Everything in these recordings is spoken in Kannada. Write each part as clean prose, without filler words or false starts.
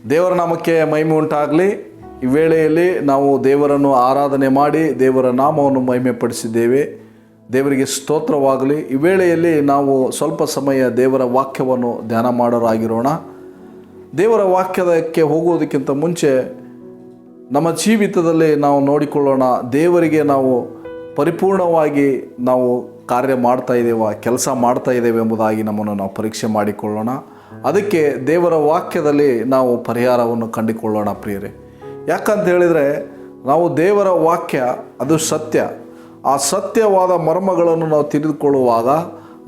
ದೇವರ ನಾಮಕ್ಕೆ ಮಹಿಮೆ ಉಂಟಾಗಲಿ. ಈ ವೇಳೆಯಲ್ಲಿ ನಾವು ದೇವರನ್ನು ಆರಾಧನೆ ಮಾಡಿ ದೇವರ ನಾಮವನ್ನು ಮಹಿಮೆಪಡಿಸಿದ್ದೇವೆ. ದೇವರಿಗೆ ಸ್ತೋತ್ರವಾಗಲಿ. ಈ ವೇಳೆಯಲ್ಲಿ ನಾವು ಸ್ವಲ್ಪ ಸಮಯ ದೇವರ ವಾಕ್ಯವನ್ನು ಧ್ಯಾನ ಮಾಡೋರಾಗಿರೋಣ. ದೇವರ ವಾಕ್ಯಕ್ಕೆ ಹೋಗುವುದಕ್ಕಿಂತ ಮುಂಚೆ ನಮ್ಮ ಜೀವಿತದಲ್ಲಿ ನಾವು ನೋಡಿಕೊಳ್ಳೋಣ, ದೇವರಿಗೆ ನಾವು ಪರಿಪೂರ್ಣವಾಗಿ ನಾವು ಕಾರ್ಯ ಮಾಡ್ತಾ ಇದ್ದೇವೆ, ಕೆಲಸ ಮಾಡ್ತಾ ಇದ್ದೇವೆ ಎಂಬುದಾಗಿ ನಮ್ಮನ್ನು ನಾವು ಪರೀಕ್ಷೆ ಮಾಡಿಕೊಳ್ಳೋಣ. ಅದಕ್ಕೆ ದೇವರ ವಾಕ್ಯದಲ್ಲಿ ನಾವು ಪರಿಹಾರವನ್ನು ಕಂಡುಕೊಳ್ಳೋಣ ಪ್ರಿಯರೇ. ಯಾಕಂತ ಹೇಳಿದರೆ ನಾವು ದೇವರ ವಾಕ್ಯ ಅದು ಸತ್ಯ. ಆ ಸತ್ಯವಾದ ಮರ್ಮಗಳನ್ನು ನಾವು ತಿಳಿದುಕೊಳ್ಳುವಾಗ,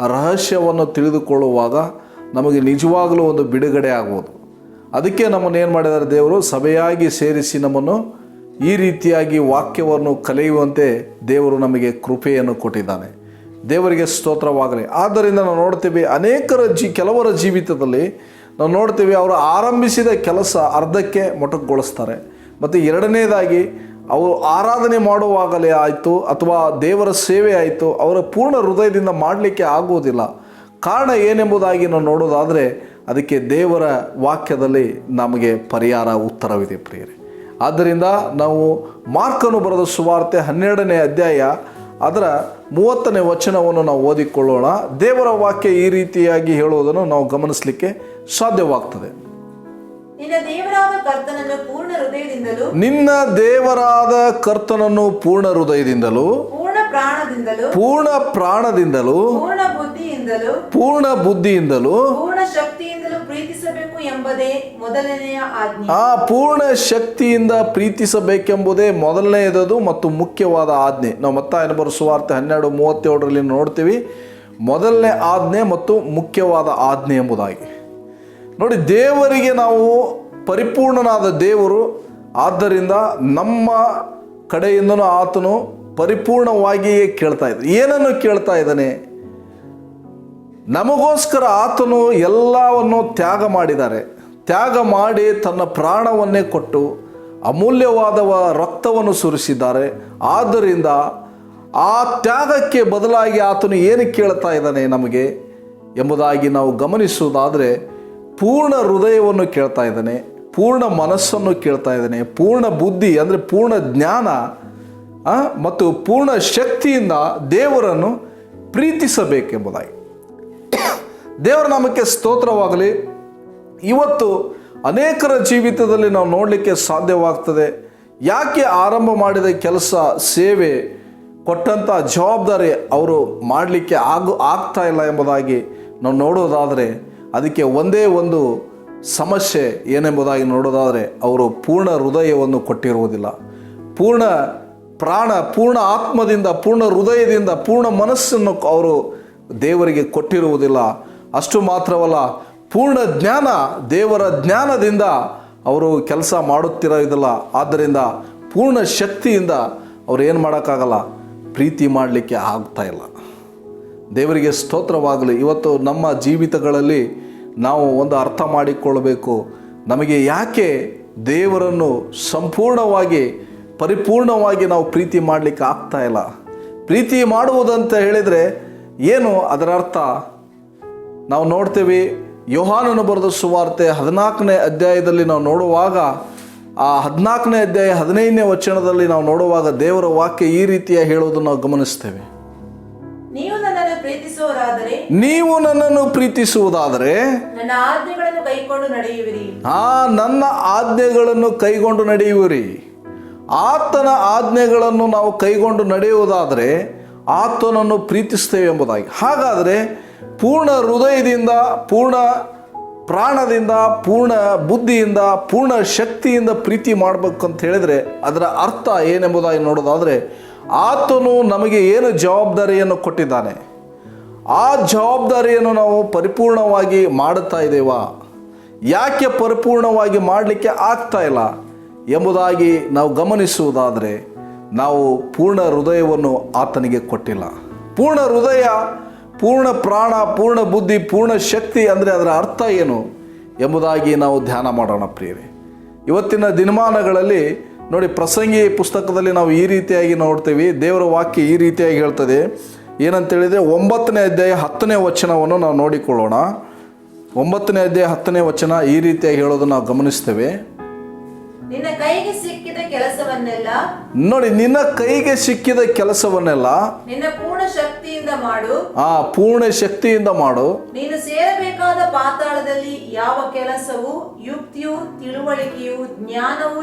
ಆ ರಹಸ್ಯವನ್ನು ತಿಳಿದುಕೊಳ್ಳುವಾಗ ನಮಗೆ ನಿಜವಾಗಲೂ ಒಂದು ಬಿಡುಗಡೆ ಆಗ್ಬೋದು. ಅದಕ್ಕೆ ನಮ್ಮನ್ನು ಏನು ಮಾಡಿದ್ದಾರೆ, ದೇವರು ಸಭೆಯಾಗಿ ಸೇರಿಸಿ ನಮ್ಮನ್ನು ಈ ರೀತಿಯಾಗಿ ವಾಕ್ಯವನ್ನು ಕಲಿಯುವಂತೆ ದೇವರು ನಮಗೆ ಕೃಪೆಯನ್ನು ಕೊಟ್ಟಿದ್ದಾನೆ. ದೇವರಿಗೆ ಸ್ತೋತ್ರವಾಗಲಿ. ಆದ್ದರಿಂದ ನಾವು ನೋಡ್ತೀವಿ ಕೆಲವರ ಜೀವಿತದಲ್ಲಿ ನಾವು ನೋಡ್ತೀವಿ, ಅವರು ಆರಂಭಿಸಿದ ಕೆಲಸ ಅರ್ಧಕ್ಕೆ ಮೊಟಕುಗೊಳಿಸ್ತಾರೆ. ಮತ್ತು ಎರಡನೇದಾಗಿ ಅವರು ಆರಾಧನೆ ಮಾಡುವಾಗಲೇ ಆಯಿತು ಅಥವಾ ದೇವರ ಸೇವೆ ಆಯಿತು, ಅವರ ಪೂರ್ಣ ಹೃದಯದಿಂದ ಮಾಡಲಿಕ್ಕೆ ಆಗುವುದಿಲ್ಲ. ಕಾರಣ ಏನೆಂಬುದಾಗಿ ನಾವು ನೋಡೋದಾದರೆ ಅದಕ್ಕೆ ದೇವರ ವಾಕ್ಯದಲ್ಲಿ ನಮಗೆ ಪರಿಹಾರ ಉತ್ತರವಿದೆ ಪ್ರಿಯರೇ. ಆದ್ದರಿಂದ ನಾವು ಮಾರ್ಕನು ಬರೆದ ಸುವಾರ್ತೆ 12ನೇ ಅಧ್ಯಾಯ ಅದರ 30ನೇ ವಚನವನ್ನು ನಾವು ಓದಿಕೊಳ್ಳೋಣ. ದೇವರ ವಾಕ್ಯ ಈ ರೀತಿಯಾಗಿ ಹೇಳುವುದನ್ನು ನಾವು ಗಮನಿಸಲಿಕ್ಕೆ ಸಾಧ್ಯವಾಗ್ತದೆ. ನಿನ್ನ ದೇವರಾದ ಕರ್ತನನ್ನು ಪೂರ್ಣ ಹೃದಯದಿಂದಲೂ ಪೂರ್ಣ ಪ್ರಾಣದಿಂದಲೂ ಪೂರ್ಣ ಬುದ್ಧಿಯಿಂದಲೂ ಪೂರ್ಣ ಶಕ್ತಿಯಿಂದಲೂ ಪ್ರೀತಿಸಬೇಕು ಎಂಬುದೇ ಮೊದಲನೆಯ ಆಜ್ಞೆ. ಪೂರ್ಣ ಶಕ್ತಿಯಿಂದ ಪ್ರೀತಿಸಬೇಕೆಂಬುದೇ ಮೊದಲನೆಯದು ಮತ್ತು ಮುಖ್ಯವಾದ ಆಜ್ಞೆ. ನಾವು ಮತ್ತಾಯನ ಬರೆದ ಸುವಾರ್ತೆ 12:37 ನೋಡ್ತೀವಿ, ಮೊದಲನೇ ಆಜ್ಞೆ ಮತ್ತು ಮುಖ್ಯವಾದ ಆಜ್ಞೆ ಎಂಬುದಾಗಿ. ನೋಡಿ, ದೇವರಿಗೆ ನಾವು ಪರಿಪೂರ್ಣನಾದ ದೇವರು. ಆದ್ದರಿಂದ ನಮ್ಮ ಕಡೆಯಿಂದನೂ ಆತನು ಪರಿಪೂರ್ಣವಾಗಿಯೇ ಕೇಳ್ತಾ ಇದ್ದಾನೆ. ಏನನ್ನು ಕೇಳ್ತಾ ಇದ್ದಾನೆ? ನಮಗೋಸ್ಕರ ಆತನು ಎಲ್ಲವನ್ನು ತ್ಯಾಗ ಮಾಡಿದ್ದಾರೆ. ತ್ಯಾಗ ಮಾಡಿ ತನ್ನ ಪ್ರಾಣವನ್ನೇ ಕೊಟ್ಟು ಅಮೂಲ್ಯವಾದ ರಕ್ತವನ್ನು ಸುರಿಸಿದ್ದಾರೆ. ಆದ್ದರಿಂದ ಆ ತ್ಯಾಗಕ್ಕೆ ಬದಲಾಗಿ ಆತನು ಏನು ಕೇಳ್ತಾ ಇದ್ದಾನೆ ನಮಗೆ ಎಂಬುದಾಗಿ ನಾವು ಗಮನಿಸುವುದಾದರೆ, ಪೂರ್ಣ ಹೃದಯವನ್ನು ಕೇಳ್ತಾ ಇದ್ದಾನೆ, ಪೂರ್ಣ ಮನಸ್ಸನ್ನು ಕೇಳ್ತಾ ಇದ್ದಾನೆ, ಪೂರ್ಣ ಬುದ್ಧಿ ಅಂದರೆ ಪೂರ್ಣ ಜ್ಞಾನ ಮತ್ತು ಪೂರ್ಣ ಶಕ್ತಿಯಿಂದ ದೇವರನ್ನು ಪ್ರೀತಿಸಬೇಕೆಂಬುದಾಗಿ. ದೇವರ ನಾಮಕ್ಕೆ ಸ್ತೋತ್ರವಾಗಲಿ. ಇವತ್ತು ಅನೇಕರ ಜೀವಿತದಲ್ಲಿ ನಾವು ನೋಡಲಿಕ್ಕೆ ಸಾಧ್ಯವಾಗ್ತದೆ, ಯಾಕೆ ಆರಂಭ ಮಾಡಿದ ಕೆಲಸ, ಸೇವೆ, ಕೊಟ್ಟಂಥ ಜವಾಬ್ದಾರಿ ಅವರು ಮಾಡಲಿಕ್ಕೆ ಆಗ್ತಾ ಇಲ್ಲ ಎಂಬುದಾಗಿ ನಾವು ನೋಡೋದಾದರೆ ಅದಕ್ಕೆ ಒಂದೇ ಒಂದು ಸಮಸ್ಯೆ ಏನೆಂಬುದಾಗಿ ನೋಡೋದಾದರೆ ಅವರು ಪೂರ್ಣ ಹೃದಯವನ್ನು ಕೊಟ್ಟಿರುವುದಿಲ್ಲ. ಪೂರ್ಣ ಪ್ರಾಣ, ಪೂರ್ಣ ಆತ್ಮದಿಂದ, ಪೂರ್ಣ ಹೃದಯದಿಂದ, ಪೂರ್ಣ ಮನಸ್ಸನ್ನು ಅವರು ದೇವರಿಗೆ ಕೊಟ್ಟಿರುವುದಿಲ್ಲ. ಅಷ್ಟು ಮಾತ್ರವಲ್ಲ, ಪೂರ್ಣ ಜ್ಞಾನ, ದೇವರ ಜ್ಞಾನದಿಂದ ಅವರು ಕೆಲಸ ಮಾಡುತ್ತಿರೋದಿಲ್ಲ. ಆದ್ದರಿಂದ ಪೂರ್ಣ ಶಕ್ತಿಯಿಂದ ಅವರು ಏನು ಮಾಡೋಕ್ಕಾಗಲ್ಲ, ಪ್ರೀತಿ ಮಾಡಲಿಕ್ಕೆ ಆಗ್ತಾ ಇಲ್ಲ. ದೇವರಿಗೆ ಸ್ತೋತ್ರವಾಗಲಿ. ಇವತ್ತು ನಮ್ಮ ಜೀವಿತಗಳಲ್ಲಿ ನಾವು ಒಂದು ಅರ್ಥ ಮಾಡಿಕೊಳ್ಳಬೇಕು, ನಮಗೆ ಯಾಕೆ ದೇವರನ್ನು ಸಂಪೂರ್ಣವಾಗಿ ಪರಿಪೂರ್ಣವಾಗಿ ನಾವು ಪ್ರೀತಿ ಮಾಡಲಿಕ್ಕೆ ಆಗ್ತಾ ಇಲ್ಲ. ಪ್ರೀತಿ ಮಾಡುವುದಂತ ಹೇಳಿದರೆ ಏನು ಅದರ ಅರ್ಥ? ನಾವು ನೋಡ್ತೇವೆ, ಯೋಹಾನನು ಬರೆದ ಸುವಾರ್ತೆ 14ನೇ ಅಧ್ಯಾಯದಲ್ಲಿ ನಾವು ನೋಡುವಾಗ, ಆ 14ನೇ ಅಧ್ಯಾಯ 15ನೇ ವಚನದಲ್ಲಿ ನಾವು ನೋಡುವಾಗ ದೇವರ ವಾಕ್ಯ ಈ ರೀತಿಯ ಹೇಳುವುದನ್ನು ನಾವು ಗಮನಿಸ್ತೇವೆ. ನೀವು ನನ್ನನ್ನು ಪ್ರೀತಿಸುವುದಾದರೆ ನನ್ನ ಆಜ್ಞೆಗಳನ್ನು ಕೈಕೊಂಡು ನಡೆಯುವಿರಿ. ನನ್ನ ಆಜ್ಞೆಗಳನ್ನು ಕೈಗೊಂಡು ನಡೆಯುವಿರಿ. ಆತನ ಆಜ್ಞೆಗಳನ್ನು ನಾವು ಕೈಗೊಂಡು ನಡೆಯುವುದಾದರೆ ಆತನನ್ನು ಪ್ರೀತಿಸ್ತೇವೆ ಎಂಬುದಾಗಿ. ಹಾಗಾದರೆ ಪೂರ್ಣ ಹೃದಯದಿಂದ, ಪೂರ್ಣ ಪ್ರಾಣದಿಂದ, ಪೂರ್ಣ ಬುದ್ಧಿಯಿಂದ, ಪೂರ್ಣ ಶಕ್ತಿಯಿಂದ ಪ್ರೀತಿ ಮಾಡಬೇಕಂತ ಹೇಳಿದರೆ ಅದರ ಅರ್ಥ ಏನೆಂಬುದಾಗಿ ನೋಡೋದಾದರೆ, ಆತನು ನಮಗೆ ಏನು ಜವಾಬ್ದಾರಿಯನ್ನು ಕೊಟ್ಟಿದ್ದಾನೆ, ಆ ಜವಾಬ್ದಾರಿಯನ್ನು ನಾವು ಪರಿಪೂರ್ಣವಾಗಿ ಮಾಡುತ್ತಾ ಇದ್ದೇವಾ? ಯಾಕೆ ಪರಿಪೂರ್ಣವಾಗಿ ಮಾಡಲಿಕ್ಕೆ ಆಗ್ತಾ ಇಲ್ಲ ಎಂಬುದಾಗಿ ನಾವು ಗಮನಿಸುವುದಾದರೆ, ನಾವು ಪೂರ್ಣ ಹೃದಯವನ್ನು ಆತನಿಗೆ ಕೊಟ್ಟಿಲ್ಲ. ಪೂರ್ಣ ಹೃದಯ, ಪೂರ್ಣ ಪ್ರಾಣ, ಪೂರ್ಣ ಬುದ್ಧಿ, ಪೂರ್ಣ ಶಕ್ತಿ ಅಂದರೆ ಅದರ ಅರ್ಥ ಏನು ಎಂಬುದಾಗಿ ನಾವು ಧ್ಯಾನ ಮಾಡೋಣ ಪ್ರಿಯರೇ. ಇವತ್ತಿನ ದಿನಮಾನಗಳಲ್ಲಿ ನೋಡಿ, ಪ್ರಸಂಗಿ ಪುಸ್ತಕದಲ್ಲಿ ನಾವು ಈ ರೀತಿಯಾಗಿ ನೋಡ್ತೀವಿ. ದೇವರ ವಾಕ್ಯ ಈ ರೀತಿಯಾಗಿ ಹೇಳ್ತದೆ. ಏನಂತೇಳಿದರೆ 9ನೇ ಅಧ್ಯಾಯ 10ನೇ ವಚನವನ್ನು ನಾವು ನೋಡಿಕೊಳ್ಳೋಣ. 9ನೇ ಅಧ್ಯಾಯ 10ನೇ ವಚನ ಈ ರೀತಿಯಾಗಿ ಹೇಳೋದನ್ನು ನಾವು ಗಮನಿಸ್ತೇವೆ. ನಿನ್ನ ಕೈಗೆ ಸಿಕ್ಕಿದ ಕೆಲಸವನ್ನೆಲ್ಲ ನೋಡಿ, ನಿನ್ನ ಕೈಗೆ ಸಿಕ್ಕಿದ ಕೆಲಸವನ್ನೆಲ್ಲ ನಿನ್ನ ಪೂರ್ಣ ಶಕ್ತಿಯಿಂದ ಮಾಡು. ಪೂರ್ಣ ಶಕ್ತಿಯಿಂದ ಮಾಡು. ನೀನು ಸೇರಬೇಕಾದ ಪಾತಾಳದಲ್ಲಿ ಯಾವ ಕೆಲಸವು ಯುಕ್ತಿಯೂ ತಿಳುವಳಿಕೆಯೂ ಜ್ಞಾನವೂ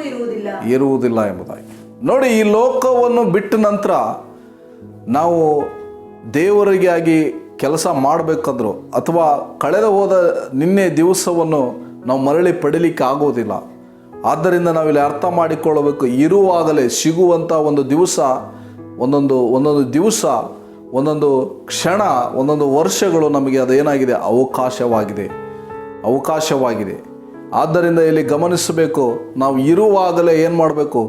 ಇರುವುದಿಲ್ಲ ಎಂಬುದಾಗಿ. ನೋಡಿ, ಈ ಲೋಕವನ್ನು ಬಿಟ್ಟ ನಂತರ ನಾವು ದೇವರಿಗಾಗಿ ಕೆಲಸ ಮಾಡಬೇಕಾದ್ರು ಅಥವಾ ಕಳೆದ ಹೋದ ನಿನ್ನೆ ದಿವಸವನ್ನು ನಾವು ಮರಳಿ ಪಡೀಲಿಕ್ಕೆ ಆಗೋದಿಲ್ಲ. ಆದ್ದರಿಂದ ನಾವಿಲ್ಲಿ ಅರ್ಥ ಮಾಡಿಕೊಳ್ಳಬೇಕು, ಇರುವಾಗಲೇ ಸಿಗುವಂಥ ಒಂದು ದಿವಸ, ಒಂದೊಂದು ದಿವಸ, ಒಂದೊಂದು ಕ್ಷಣ, ಒಂದೊಂದು ವರ್ಷಗಳು ನಮಗೆ ಅದೇನಾಗಿದೆ, ಅವಕಾಶವಾಗಿದೆ. ಆದ್ದರಿಂದ ಇಲ್ಲಿ ಗಮನಿಸಬೇಕು, ನಾವು ಇರುವಾಗಲೇ ಏನು ಮಾಡಬೇಕು,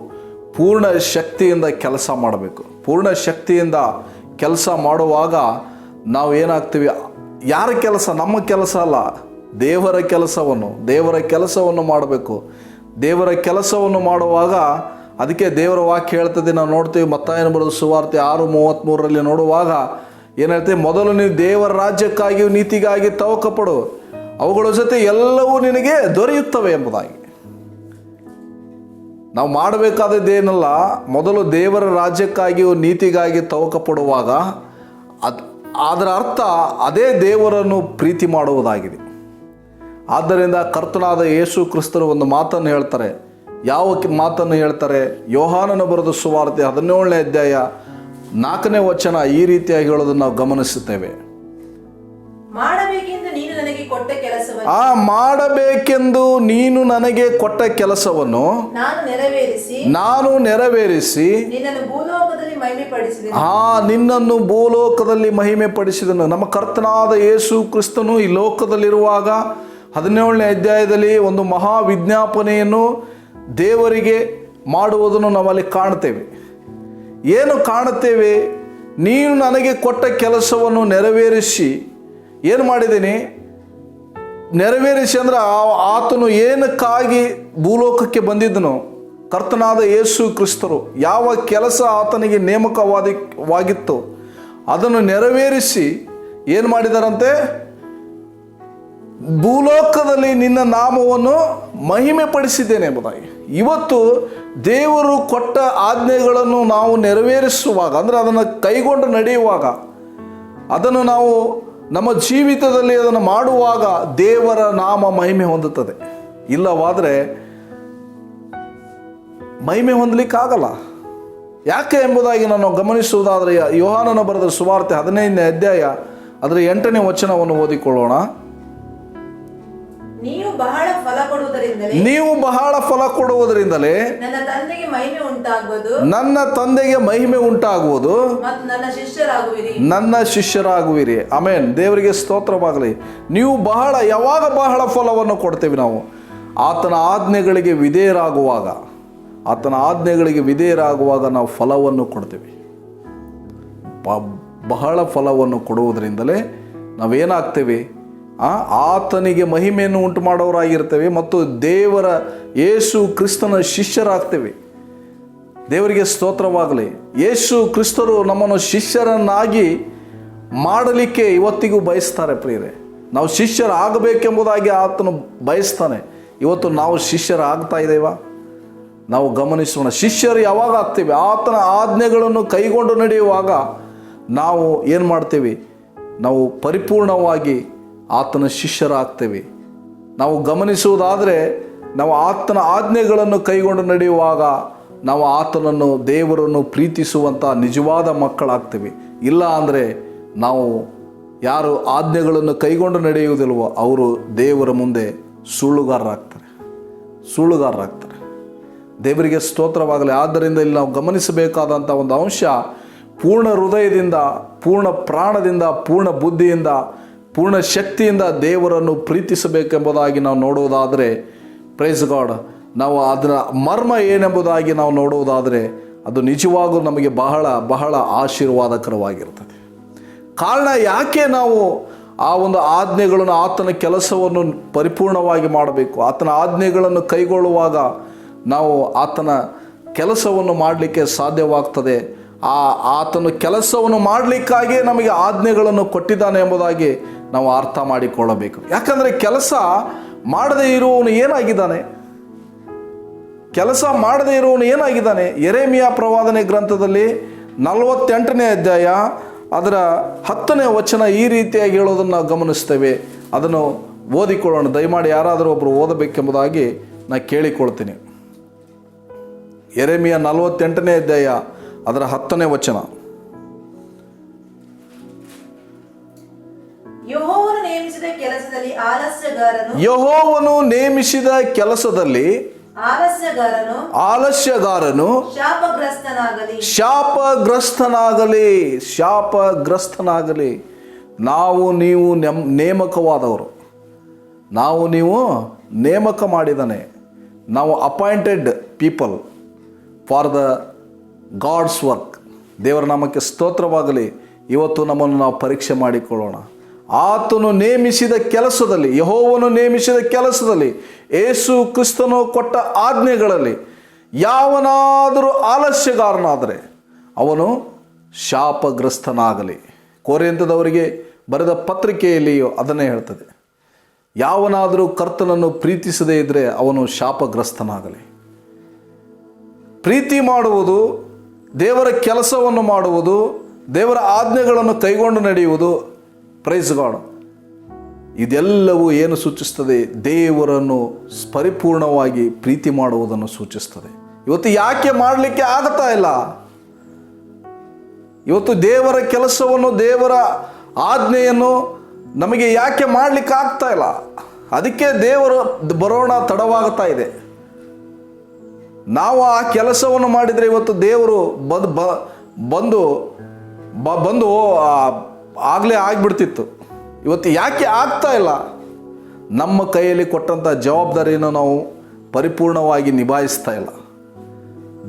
ಪೂರ್ಣ ಶಕ್ತಿಯಿಂದ ಕೆಲಸ ಮಾಡಬೇಕು. ಪೂರ್ಣ ಶಕ್ತಿಯಿಂದ ಕೆಲಸ ಮಾಡುವಾಗ ನಾವು ಏನಾಗ್ತೀವಿ, ಯಾರ ಕೆಲಸ, ನಮ್ಮ ಕೆಲಸ ಅಲ್ಲ, ದೇವರ ಕೆಲಸವನ್ನು ಮಾಡಬೇಕು. ದೇವರ ಕೆಲಸವನ್ನು ಮಾಡುವಾಗ ಅದಕ್ಕೆ ದೇವರ ವಾಕ್ಯ ಹೇಳ್ತದೆ, ನಾವು ನೋಡ್ತೀವಿ ಮತ್ತಾಯನ ಬರೆದ ಸುವಾರ್ತೆ 6:33 ನೋಡುವಾಗ ಏನು ಹೇಳ್ತೀವಿ, ಮೊದಲು ನೀವು ದೇವರ ರಾಜ್ಯಕ್ಕಾಗಿಯೂ ನೀತಿಗಾಗಿ ತವಕಪಡು, ಅವುಗಳ ಜೊತೆ ಎಲ್ಲವೂ ನಿನಗೆ ದೊರೆಯುತ್ತವೆ ಎಂಬುದಾಗಿ. ನಾವು ಮಾಡಬೇಕಾದದ್ದೇನಲ್ಲ, ಮೊದಲು ದೇವರ ರಾಜ್ಯಕ್ಕಾಗಿಯೂ ನೀತಿಗಾಗಿ ತವಕ ಪಡುವಾಗ ಅದರ ಅರ್ಥ ಅದೇ ದೇವರನ್ನು ಪ್ರೀತಿ ಮಾಡುವುದಾಗಿದೆ. ಆದ್ದರಿಂದ ಕರ್ತನಾದ ಯೇಸು ಕ್ರಿಸ್ತರು ಒಂದು ಮಾತನ್ನು ಹೇಳ್ತಾರೆ. ಯಾವ ಮಾತನ್ನು ಹೇಳ್ತಾರೆ? ಯೋಹಾನನ ಬರೆದ ಸುವಾರ್ತೆ 17ನೇ ಅಧ್ಯಾಯ 4ನೇ ವಚನ ಈ ರೀತಿಯಾಗಿ ಹೇಳೋದನ್ನು ನಾವು ಗಮನಿಸುತ್ತೇವೆ. ಮಾಡಬೇಕೆಂದು ನೀನು ನನಗೆ ಕೊಟ್ಟ ಕೆಲಸವನ್ನು ನಾನು ನೆರವೇರಿಸಿ ನಿನ್ನನ್ನು ಭೂಲೋಕದಲ್ಲಿ ಮಹಿಮೆ ಪಡಿಸಿದನು. ನಮ್ಮ ಕರ್ತನಾದ ಯೇಸು ಕ್ರಿಸ್ತನು ಈ ಲೋಕದಲ್ಲಿರುವಾಗ 17ನೇ ಅಧ್ಯಾಯದಲ್ಲಿ ಒಂದು ಮಹಾ ವಿಜ್ಞಾಪನೆಯನ್ನು ದೇವರಿಗೆ ಮಾಡುವುದನ್ನು ನಾವಲ್ಲಿ ಕಾಣ್ತೇವೆ. ಏನು ಕಾಣುತ್ತೇವೆ? ನೀನು ನನಗೆ ಕೊಟ್ಟ ಕೆಲಸವನ್ನು ನೆರವೇರಿಸಿ ಏನು ಮಾಡಿದ್ದೀನಿ? ನೆರವೇರಿಸಿ ಅಂದರೆ ಆತನು ಏನಕ್ಕಾಗಿ ಭೂಲೋಕಕ್ಕೆ ಬಂದಿದ್ದನು? ಕರ್ತನಾದ ಯೇಸು ಕ್ರಿಸ್ತರು ಯಾವ ಕೆಲಸ ಆತನಿಗೆ ನೇಮಕವಾಗಿತ್ತು ಅದನ್ನು ನೆರವೇರಿಸಿ ಏನು ಮಾಡಿದಾರಂತೆ? ಭೂಲೋಕದಲ್ಲಿ ನಿನ್ನ ನಾಮವನ್ನು ಮಹಿಮೆ ಪಡಿಸಿದ್ದೇನೆ ಎಂಬುದಾಗಿ. ಇವತ್ತು ದೇವರು ಕೊಟ್ಟ ಆಜ್ಞೆಗಳನ್ನು ನಾವು ನೆರವೇರಿಸುವಾಗ, ಅಂದರೆ ಅದನ್ನು ಕೈಗೊಂಡು ನಡೆಯುವಾಗ, ಅದನ್ನು ನಾವು ನಮ್ಮ ಜೀವಿತದಲ್ಲಿ ಅದನ್ನು ಮಾಡುವಾಗ ದೇವರ ನಾಮ ಮಹಿಮೆ ಹೊಂದುತ್ತದೆ. ಇಲ್ಲವಾದರೆ ಮಹಿಮೆ ಹೊಂದಲಿಕ್ಕಾಗಲ್ಲ. ಯಾಕೆ ಎಂಬುದಾಗಿ ನಾನು ಗಮನಿಸುವುದಾದರೆ ಯೋಹಾನನ ಬರೆದ ಸುವಾರ್ತೆ 15ನೇ ಅಧ್ಯಾಯ ಅದರ 8ನೇ ವಚನವನ್ನು ಓದಿಕೊಳ್ಳೋಣ. ನೀವು ಬಹಳ ಫಲ ಕೊಡುವುದರಿಂದಲೇ ನನ್ನ ತಂದೆಗೆ ಮಹಿಮೆ ಉಂಟಾಗುವುದು, ನನ್ನ ಶಿಷ್ಯರಾಗುವಿರಿ. ಆಮೆನ್. ದೇವರಿಗೆ ಸ್ತೋತ್ರವಾಗಲಿ. ನೀವು ಯಾವಾಗ ಬಹಳ ಫಲವನ್ನು ಕೊಡ್ತೇವೆ? ನಾವು ಆತನ ಆಜ್ಞೆಗಳಿಗೆ ವಿಧೇಯರಾಗುವಾಗ ನಾವು ಫಲವನ್ನು ಕೊಡ್ತೇವೆ. ಬಹಳ ಫಲವನ್ನು ಕೊಡುವುದರಿಂದಲೇ ನಾವೇನಾಗ್ತೇವೆ? ಆತನಿಗೆ ಮಹಿಮೆಯನ್ನು ಉಂಟು ಮಾಡೋರಾಗಿರ್ತೇವೆ ಮತ್ತು ದೇವರ ಯೇಸು ಕ್ರಿಸ್ತನ ಶಿಷ್ಯರಾಗ್ತೇವೆ. ದೇವರಿಗೆ ಸ್ತೋತ್ರವಾಗಲಿ. ಯೇಸು ಕ್ರಿಸ್ತರು ನಮ್ಮನ್ನು ಶಿಷ್ಯರನ್ನಾಗಿ ಮಾಡಲಿಕ್ಕೆ ಇವತ್ತಿಗೂ ಬಯಸ್ತಾರೆ. ಪ್ರಿಯರೇ, ನಾವು ಶಿಷ್ಯರಾಗಬೇಕೆಂಬುದಾಗಿ ಆತನು ಬಯಸ್ತಾನೆ. ಇವತ್ತು ನಾವು ಶಿಷ್ಯರಾಗ್ತಾ ಇದ್ದೇವಾ? ನಾವು ಗಮನಿಸೋಣ. ಶಿಷ್ಯರು ಯಾವಾಗ ಆಗ್ತೇವೆ? ಆತನ ಆಜ್ಞೆಗಳನ್ನು ಕೈಗೊಂಡು ನಡೆಯುವಾಗ ನಾವು ಏನು ಮಾಡ್ತೇವೆ? ನಾವು ಪರಿಪೂರ್ಣವಾಗಿ ಆತನ ಶಿಷ್ಯರಾಗ್ತೇವೆ. ನಾವು ಗಮನಿಸುವುದಾದರೆ ನಾವು ಆತನ ಆಜ್ಞೆಗಳನ್ನು ಕೈಗೊಂಡು ನಡೆಯುವಾಗ ನಾವು ಆತನನ್ನು, ದೇವರನ್ನು ಪ್ರೀತಿಸುವಂಥ ನಿಜವಾದ ಮಕ್ಕಳಾಗ್ತೇವೆ. ಇಲ್ಲ ಅಂದರೆ ನಾವು ಯಾರು ಆಜ್ಞೆಗಳನ್ನು ಕೈಗೊಂಡು ನಡೆಯುವುದಿಲ್ವೋ ಅವರು ದೇವರ ಮುಂದೆ ಸುಳ್ಳುಗಾರರಾಗ್ತಾರೆ. ದೇವರಿಗೆ ಸ್ತೋತ್ರವಾಗಲಿ. ಆದ್ದರಿಂದ ಇಲ್ಲಿ ನಾವು ಗಮನಿಸಬೇಕಾದಂಥ ಒಂದು ಅಂಶ, ಪೂರ್ಣ ಹೃದಯದಿಂದ, ಪೂರ್ಣ ಪ್ರಾಣದಿಂದ, ಪೂರ್ಣ ಬುದ್ಧಿಯಿಂದ, ಪೂರ್ಣ ಶಕ್ತಿಯಿಂದ ದೇವರನ್ನು ಪ್ರೀತಿಸಬೇಕೆಂಬುದಾಗಿ ನಾವು ನೋಡುವುದಾದರೆ, ಪ್ರೈಸ್ ಗಾಡ್, ನಾವು ಅದರ ಮರ್ಮ ಏನೆಂಬುದಾಗಿ ನಾವು ನೋಡುವುದಾದರೆ ಅದು ನಿಜವಾಗೂ ನಮಗೆ ಬಹಳ ಆಶೀರ್ವಾದಕರವಾಗಿರ್ತದೆ. ಕಾರಣ ಯಾಕೆ ನಾವು ಆ ಒಂದು ಆಜ್ಞೆಗಳನ್ನು, ಆತನ ಕೆಲಸವನ್ನು ಪರಿಪೂರ್ಣವಾಗಿ ಮಾಡಬೇಕು? ಆತನ ಆಜ್ಞೆಗಳನ್ನು ಕೈಗೊಳ್ಳುವಾಗ ನಾವು ಆತನ ಕೆಲಸವನ್ನು ಮಾಡಲಿಕ್ಕೆ ಸಾಧ್ಯವಾಗ್ತದೆ. ಆತನು ಕೆಲಸವನ್ನು ಮಾಡಲಿಕ್ಕಾಗಿಯೇ ನಮಗೆ ಆಜ್ಞೆಗಳನ್ನು ಕೊಟ್ಟಿದ್ದಾನೆ ಎಂಬುದಾಗಿ ನಾವು ಅರ್ಥ ಮಾಡಿಕೊಳ್ಳಬೇಕು. ಯಾಕಂದರೆ ಕೆಲಸ ಮಾಡದೇ ಇರುವವನು ಏನಾಗಿದ್ದಾನೆ? ಕೆಲಸ ಮಾಡದೇ ಇರುವವನು ಏನಾಗಿದ್ದಾನೆ? ಯೆರೆಮೀಯ ಪ್ರವಾದನೆ ಗ್ರಂಥದಲ್ಲಿ 48ನೇ ಅಧ್ಯಾಯ ಅದರ 10ನೇ ವಚನ ಈ ರೀತಿಯಾಗಿ ಹೇಳೋದನ್ನು ನಾವು ಗಮನಿಸ್ತೇವೆ. ಅದನ್ನು ಓದಿಕೊಳ್ಳೋಣ. ದಯಮಾಡಿ ಯಾರಾದರೂ ಒಬ್ಬರು ಓದಬೇಕೆಂಬುದಾಗಿ ನಾನು ಕೇಳಿಕೊಳ್ತೀನಿ. ಯೆರೆಮೀಯ 48ನೇ ಅಧ್ಯಾಯ ಅದರ 10ನೇ ವಚನ. ಯೆಹೋವನು ನೇಮಿಸಿದ ಕೆಲಸದಲ್ಲಿ ಆಲಸ್ಯಗಾರನು ಶಾಪಗ್ರಸ್ತನಾಗಲಿ. ನಾವು ನೀವು ನೇಮಕವಾದವರು, ನಾವು ನೀವು ನೇಮಕ ಮಾಡಿದ್ದಾನೆ. ನಾವು appointed people for the God's work. ದೇವರ ನಾಮಕ್ಕೆ ಸ್ತೋತ್ರವಾಗಲಿ. ಇವತ್ತು ನಮ್ಮನ್ನು ನಾವು ಪರೀಕ್ಷೆ ಮಾಡಿಕೊಳ್ಳೋಣ. ಆತನು ನೇಮಿಸಿದ ಕೆಲಸದಲ್ಲಿ, ಯೆಹೋವನು ನೇಮಿಸಿದ ಕೆಲಸದಲ್ಲಿ, ಯೇಸು ಕ್ರಿಸ್ತನು ಕೊಟ್ಟ ಆಜ್ಞೆಗಳಲ್ಲಿ ಯಾವನಾದರೂ ಆಲಸ್ಯಗಾರನಾದರೆ ಅವನು ಶಾಪಗ್ರಸ್ತನಾಗಲಿ. ಕೊರಿಂಥದವರಿಗೆ ಬರೆದ ಪತ್ರಿಕೆಯಲ್ಲಿಯೂ ಅದನ್ನೇ ಹೇಳ್ತದೆ. ಯಾವನಾದರೂ ಕರ್ತನನ್ನು ಪ್ರೀತಿಸದೇ ಇದ್ದರೆ ಅವನು ಶಾಪಗ್ರಸ್ತನಾಗಲಿ. ಪ್ರೀತಿ ಮಾಡುವುದು, ದೇವರ ಕೆಲಸವನ್ನು ಮಾಡುವುದು, ದೇವರ ಆಜ್ಞೆಗಳನ್ನು ಕೈಗೊಂಡು ನಡೆಯುವುದು, ಪ್ರೈಸ್ ಗಾಡ್, ಇದೆಲ್ಲವೂ ಏನು ಸೂಚಿಸ್ತದೆ? ದೇವರನ್ನು ಪರಿಪೂರ್ಣವಾಗಿ ಪ್ರೀತಿ ಮಾಡುವುದನ್ನು ಸೂಚಿಸ್ತದೆ. ಇವತ್ತು ಯಾಕೆ ಮಾಡಲಿಕ್ಕೆ ಆಗ್ತಾ ಇಲ್ಲ? ಇವತ್ತು ದೇವರ ಕೆಲಸವನ್ನು, ದೇವರ ಆಜ್ಞೆಯನ್ನು ನಮಗೆ ಯಾಕೆ ಮಾಡಲಿಕ್ಕೆ ಆಗ್ತಾ ಇಲ್ಲ? ಅದಕ್ಕೆ ದೇವರು ಬರೋಣ ತಡವಾಗ್ತಾ ಇದೆ. ನಾವು ಆ ಕೆಲಸವನ್ನು ಮಾಡಿದರೆ ಇವತ್ತು ದೇವರು ಬಂದು ಆಗಲೇ ಆಗಿಬಿಡ್ತಿತ್ತು. ಇವತ್ತು ಯಾಕೆ ಆಗ್ತಾ ಇಲ್ಲ? ನಮ್ಮ ಕೈಯಲ್ಲಿ ಕೊಟ್ಟಂಥ ಜವಾಬ್ದಾರಿಯನ್ನು ನಾವು ಪರಿಪೂರ್ಣವಾಗಿ ನಿಭಾಯಿಸ್ತಾ ಇಲ್ಲ.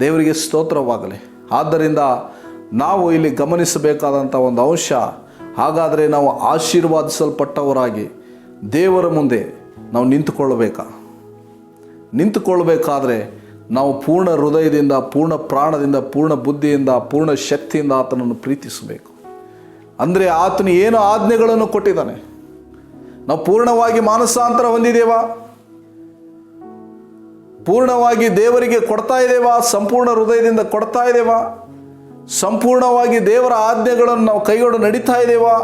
ದೇವರಿಗೆ ಸ್ತೋತ್ರವಾಗಲಿ. ಆದ್ದರಿಂದ ನಾವು ಇಲ್ಲಿ ಗಮನಿಸಬೇಕಾದಂಥ ಒಂದು ಅಂಶ, ಹಾಗಾದರೆ ನಾವು ಆಶೀರ್ವಾದಿಸಲ್ಪಟ್ಟವರಾಗಿ ದೇವರ ಮುಂದೆ ನಾವು ನಿಂತುಕೊಳ್ಳಬೇಕಾದ್ರೆ ನಾವು ಪೂರ್ಣ ಹೃದಯದಿಂದ, ಪೂರ್ಣ ಪ್ರಾಣದಿಂದ, ಪೂರ್ಣ ಬುದ್ಧಿಯಿಂದ, ಪೂರ್ಣ ಶಕ್ತಿಯಿಂದ ಆತನನ್ನು ಪ್ರೀತಿಸಬೇಕು. ಅಂದರೆ ಆತನು ಏನು ಆಜ್ಞೆಗಳನ್ನು ಕೊಟ್ಟಿದ್ದಾನೆ, ನಾವು ಪೂರ್ಣವಾಗಿ ಮಾನಸಾಂತರ ಹೊಂದಿದ್ದೇವಾ? ಪೂರ್ಣವಾಗಿ ದೇವರಿಗೆ ಕೊಡ್ತಾ ಇದ್ದೇವಾ? ಸಂಪೂರ್ಣ ಹೃದಯದಿಂದ ಕೊಡ್ತಾ ಇದ್ದೇವಾ? ಸಂಪೂರ್ಣವಾಗಿ ದೇವರ ಆಜ್ಞೆಗಳನ್ನು ನಾವು ಕೈಗೊಂಡು ನಡೀತಾ ಇದ್ದೇವಾ?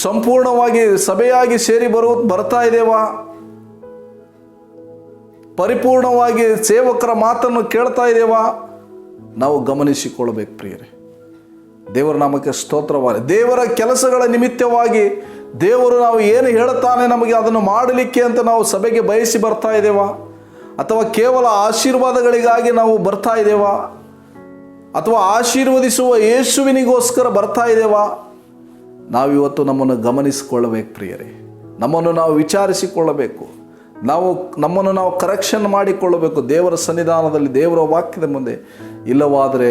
ಸಂಪೂರ್ಣವಾಗಿ ಸಭೆಯಾಗಿ ಸೇರಿ ಬರ್ತಾ ಇದ್ದೇವಾ? ಪರಿಪೂರ್ಣವಾಗಿ ಸೇವಕರ ಮಾತನ್ನು ಕೇಳ್ತಾ ಇದ್ದೇವಾ? ನಾವು ಗಮನಿಸಿಕೊಳ್ಳಬೇಕು ಪ್ರಿಯರೇ. ದೇವರ ನಾಮಕ್ಕೆ ಸ್ತೋತ್ರವಾಗಲಿ. ದೇವರ ಕೆಲಸಗಳ ನಿಮಿತ್ತವಾಗಿ ದೇವರು ನಾವು ಏನು ಹೇಳುತ್ತಾನೆ ನಮಗೆ ಅದನ್ನು ಮಾಡಲಿಕ್ಕೆ ಅಂತ ನಾವು ಸಭೆಗೆ ಬಯಸಿ ಬರ್ತಾ ಇದ್ದೇವಾ? ಅಥವಾ ಕೇವಲ ಆಶೀರ್ವಾದಗಳಿಗಾಗಿ ನಾವು ಬರ್ತಾ ಇದ್ದೇವಾ? ಅಥವಾ ಆಶೀರ್ವದಿಸುವ ಯೇಸುವಿನಿಗೋಸ್ಕರ ಬರ್ತಾ ಇದ್ದೇವಾ? ನಾವಿವತ್ತು ನಮ್ಮನ್ನು ಗಮನಿಸಿಕೊಳ್ಳಬೇಕು ಪ್ರಿಯರೇ. ನಮ್ಮನ್ನು ನಾವು ವಿಚಾರಿಸಿಕೊಳ್ಳಬೇಕು. ನಮ್ಮನ್ನು ನಾವು ಕರೆಕ್ಷನ್ ಮಾಡಿಕೊಳ್ಳಬೇಕು ದೇವರ ಸನ್ನಿಧಾನದಲ್ಲಿ, ದೇವರ ವಾಕ್ಯದ ಮುಂದೆ. ಇಲ್ಲವಾದರೆ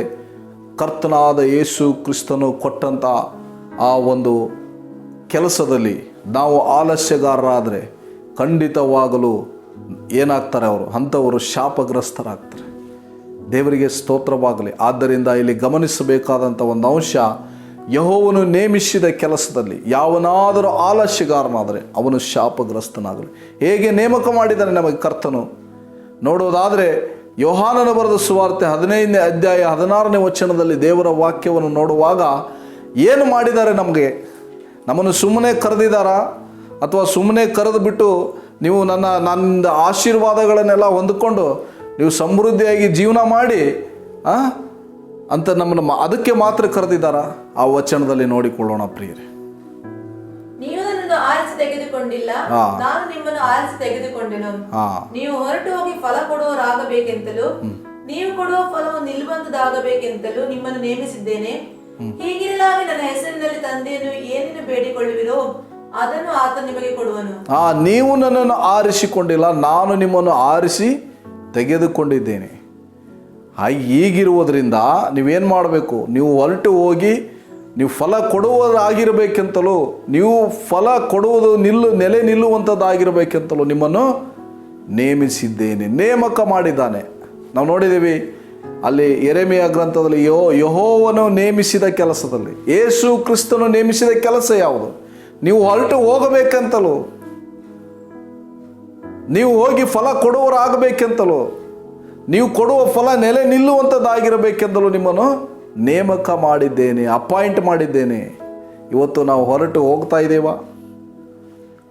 ಕರ್ತನಾದ ಯೇಸು ಕ್ರಿಸ್ತನು ಕೊಟ್ಟಂಥ ಆ ಒಂದು ಕೆಲಸದಲ್ಲಿ ನಾವು ಆಲಸ್ಯಗಾರರಾದರೆ ಖಂಡಿತವಾಗಲು ಏನಾಗ್ತಾರೆ? ಅಂಥವರು ಶಾಪಗ್ರಸ್ತರಾಗ್ತಾರೆ. ದೇವರಿಗೆ ಸ್ತೋತ್ರವಾಗಲಿ. ಆದ್ದರಿಂದ ಇಲ್ಲಿ ಗಮನಿಸಬೇಕಾದಂಥ ಒಂದು ಅಂಶ, ಯೆಹೋವನು ನೇಮಿಸಿದ ಕೆಲಸದಲ್ಲಿ ಯಾವನಾದರೂ ಆಲಸ್ಯಗಾರನಾದರೆ ಅವನು ಶಾಪಗ್ರಸ್ತನಾಗಲಿ. ಹೇಗೆ ನೇಮಕ ಮಾಡಿದ್ದಾನೆ ನಮಗೆ ಕರ್ತನು ನೋಡೋದಾದರೆ, ಯೋಹಾನನ ಬರೆದ ಸುವಾರ್ತೆ 15ನೇ ಅಧ್ಯಾಯ 16ನೇ ವಚನದಲ್ಲಿ ದೇವರ ವಾಕ್ಯವನ್ನು ನೋಡುವಾಗ ಏನು ಮಾಡಿದ್ದಾರೆ? ನಮ್ಮನ್ನು ಸುಮ್ಮನೆ ಕರೆದಿದ್ದಾರಾ? ಅಥವಾ ಸುಮ್ಮನೆ ಕರೆದು ಬಿಟ್ಟು ನೀವು ನನ್ನ ಆಶೀರ್ವಾದಗಳನ್ನೆಲ್ಲ ಹೊಂದಿಕೊಂಡು ನೀವು ಸಮೃದ್ಧಿಯಾಗಿ ಜೀವನ ಮಾಡಿ ಅಂತ ನಮ್ಮನ್ನು ಅದಕ್ಕೆ ಮಾತ್ರ ಕರೆದಿದ್ದಾರಾ? ಆ ವಚನದಲ್ಲಿ ನೋಡಿಕೊಳ್ಳೋಣ ಪ್ರಿಯರೇ. ನೀವು ನನ್ನನ್ನು ಆರಿಸಿ ತೆಗೆದುಕೊಂಡಿಲ್ಲ, ನಾನು ನಿಮ್ಮನ್ನು ಆರಿಸಿ ತೆಗೆದುಕೊಂಡೆನು. ನೀವು ಹೊರಟು ಹೋಗಿ ಫಲ ಕೊಡುವವರಾಗಬೇಕೆಂತಲೂ ನೀವು ಕೊಡುವ ಫಲವು ನಿಲ್ಲುವಂತದಾಗಬೇಕೆಂತಲೂ ನಿಮ್ಮನ್ನು ನೇಮಿಸಿದ್ದೇನೆ. ಹೀಗಿರಲಾಗಿ ನನ್ನ ಹೆಸರಿನಲ್ಲಿ ತಂದೆಯನ್ನು ಏನೇನು ಬೇಡಿಕೊಳ್ಳುವಿರೋ ಅದನ್ನು ಆತ ನಿಮಗೆ ಕೊಡುವನು. ನೀವು ನನ್ನನ್ನು ಆರಿಸಿಕೊಂಡಿಲ್ಲ, ನಾನು ನಿಮ್ಮನ್ನು ಆರಿಸಿ ತೆಗೆದುಕೊಂಡಿದ್ದೇನೆ. ಹೀಗಿರುವುದರಿಂದ ನೀವೇನು ಮಾಡಬೇಕು? ನೀವು ಹೊರಟು ಹೋಗಿ ನೀವು ಫಲ ಕೊಡುವುದಾಗಿರಬೇಕೆಂತಲೂ, ನೀವು ಫಲ ಕೊಡುವುದು ನೆಲೆ ನಿಲ್ಲುವಂಥದ್ದಾಗಿರಬೇಕೆಂತಲೂ ನಿಮ್ಮನ್ನು ನೇಮಿಸಿದ್ದೇನೆ. ನೇಮಕ ಮಾಡಿದ್ದಾನೆ. ನಾವು ನೋಡಿದ್ದೀವಿ, ಅಲ್ಲಿ ಯೆರೆಮೀಯ ಗ್ರಂಥದಲ್ಲಿ ಯೆಹೋವನು ನೇಮಿಸಿದ ಕೆಲಸದಲ್ಲಿ, ಯೇಸು ಕ್ರಿಸ್ತನು ನೇಮಿಸಿದ ಕೆಲಸ ಯಾವುದು? ನೀವು ಹೊರಟು ಹೋಗಬೇಕಂತಲೂ, ನೀವು ಹೋಗಿ ಫಲ ಕೊಡುವರಾಗಬೇಕೆಂತಲೂ, ನೀವು ಕೊಡುವ ಫಲ ನೆಲೆ ನಿಲ್ಲುವಂಥದ್ದಾಗಿರಬೇಕೆಂದಲೂ ನಿಮ್ಮನ್ನು ನೇಮಕ ಮಾಡಿದ್ದೇನೆ, ಅಪಾಯಿಂಟ್ ಮಾಡಿದ್ದೇನೆ. ಇವತ್ತು ನಾವು ಹೊರಟು ಹೋಗ್ತಾ ಇದ್ದೇವಾ?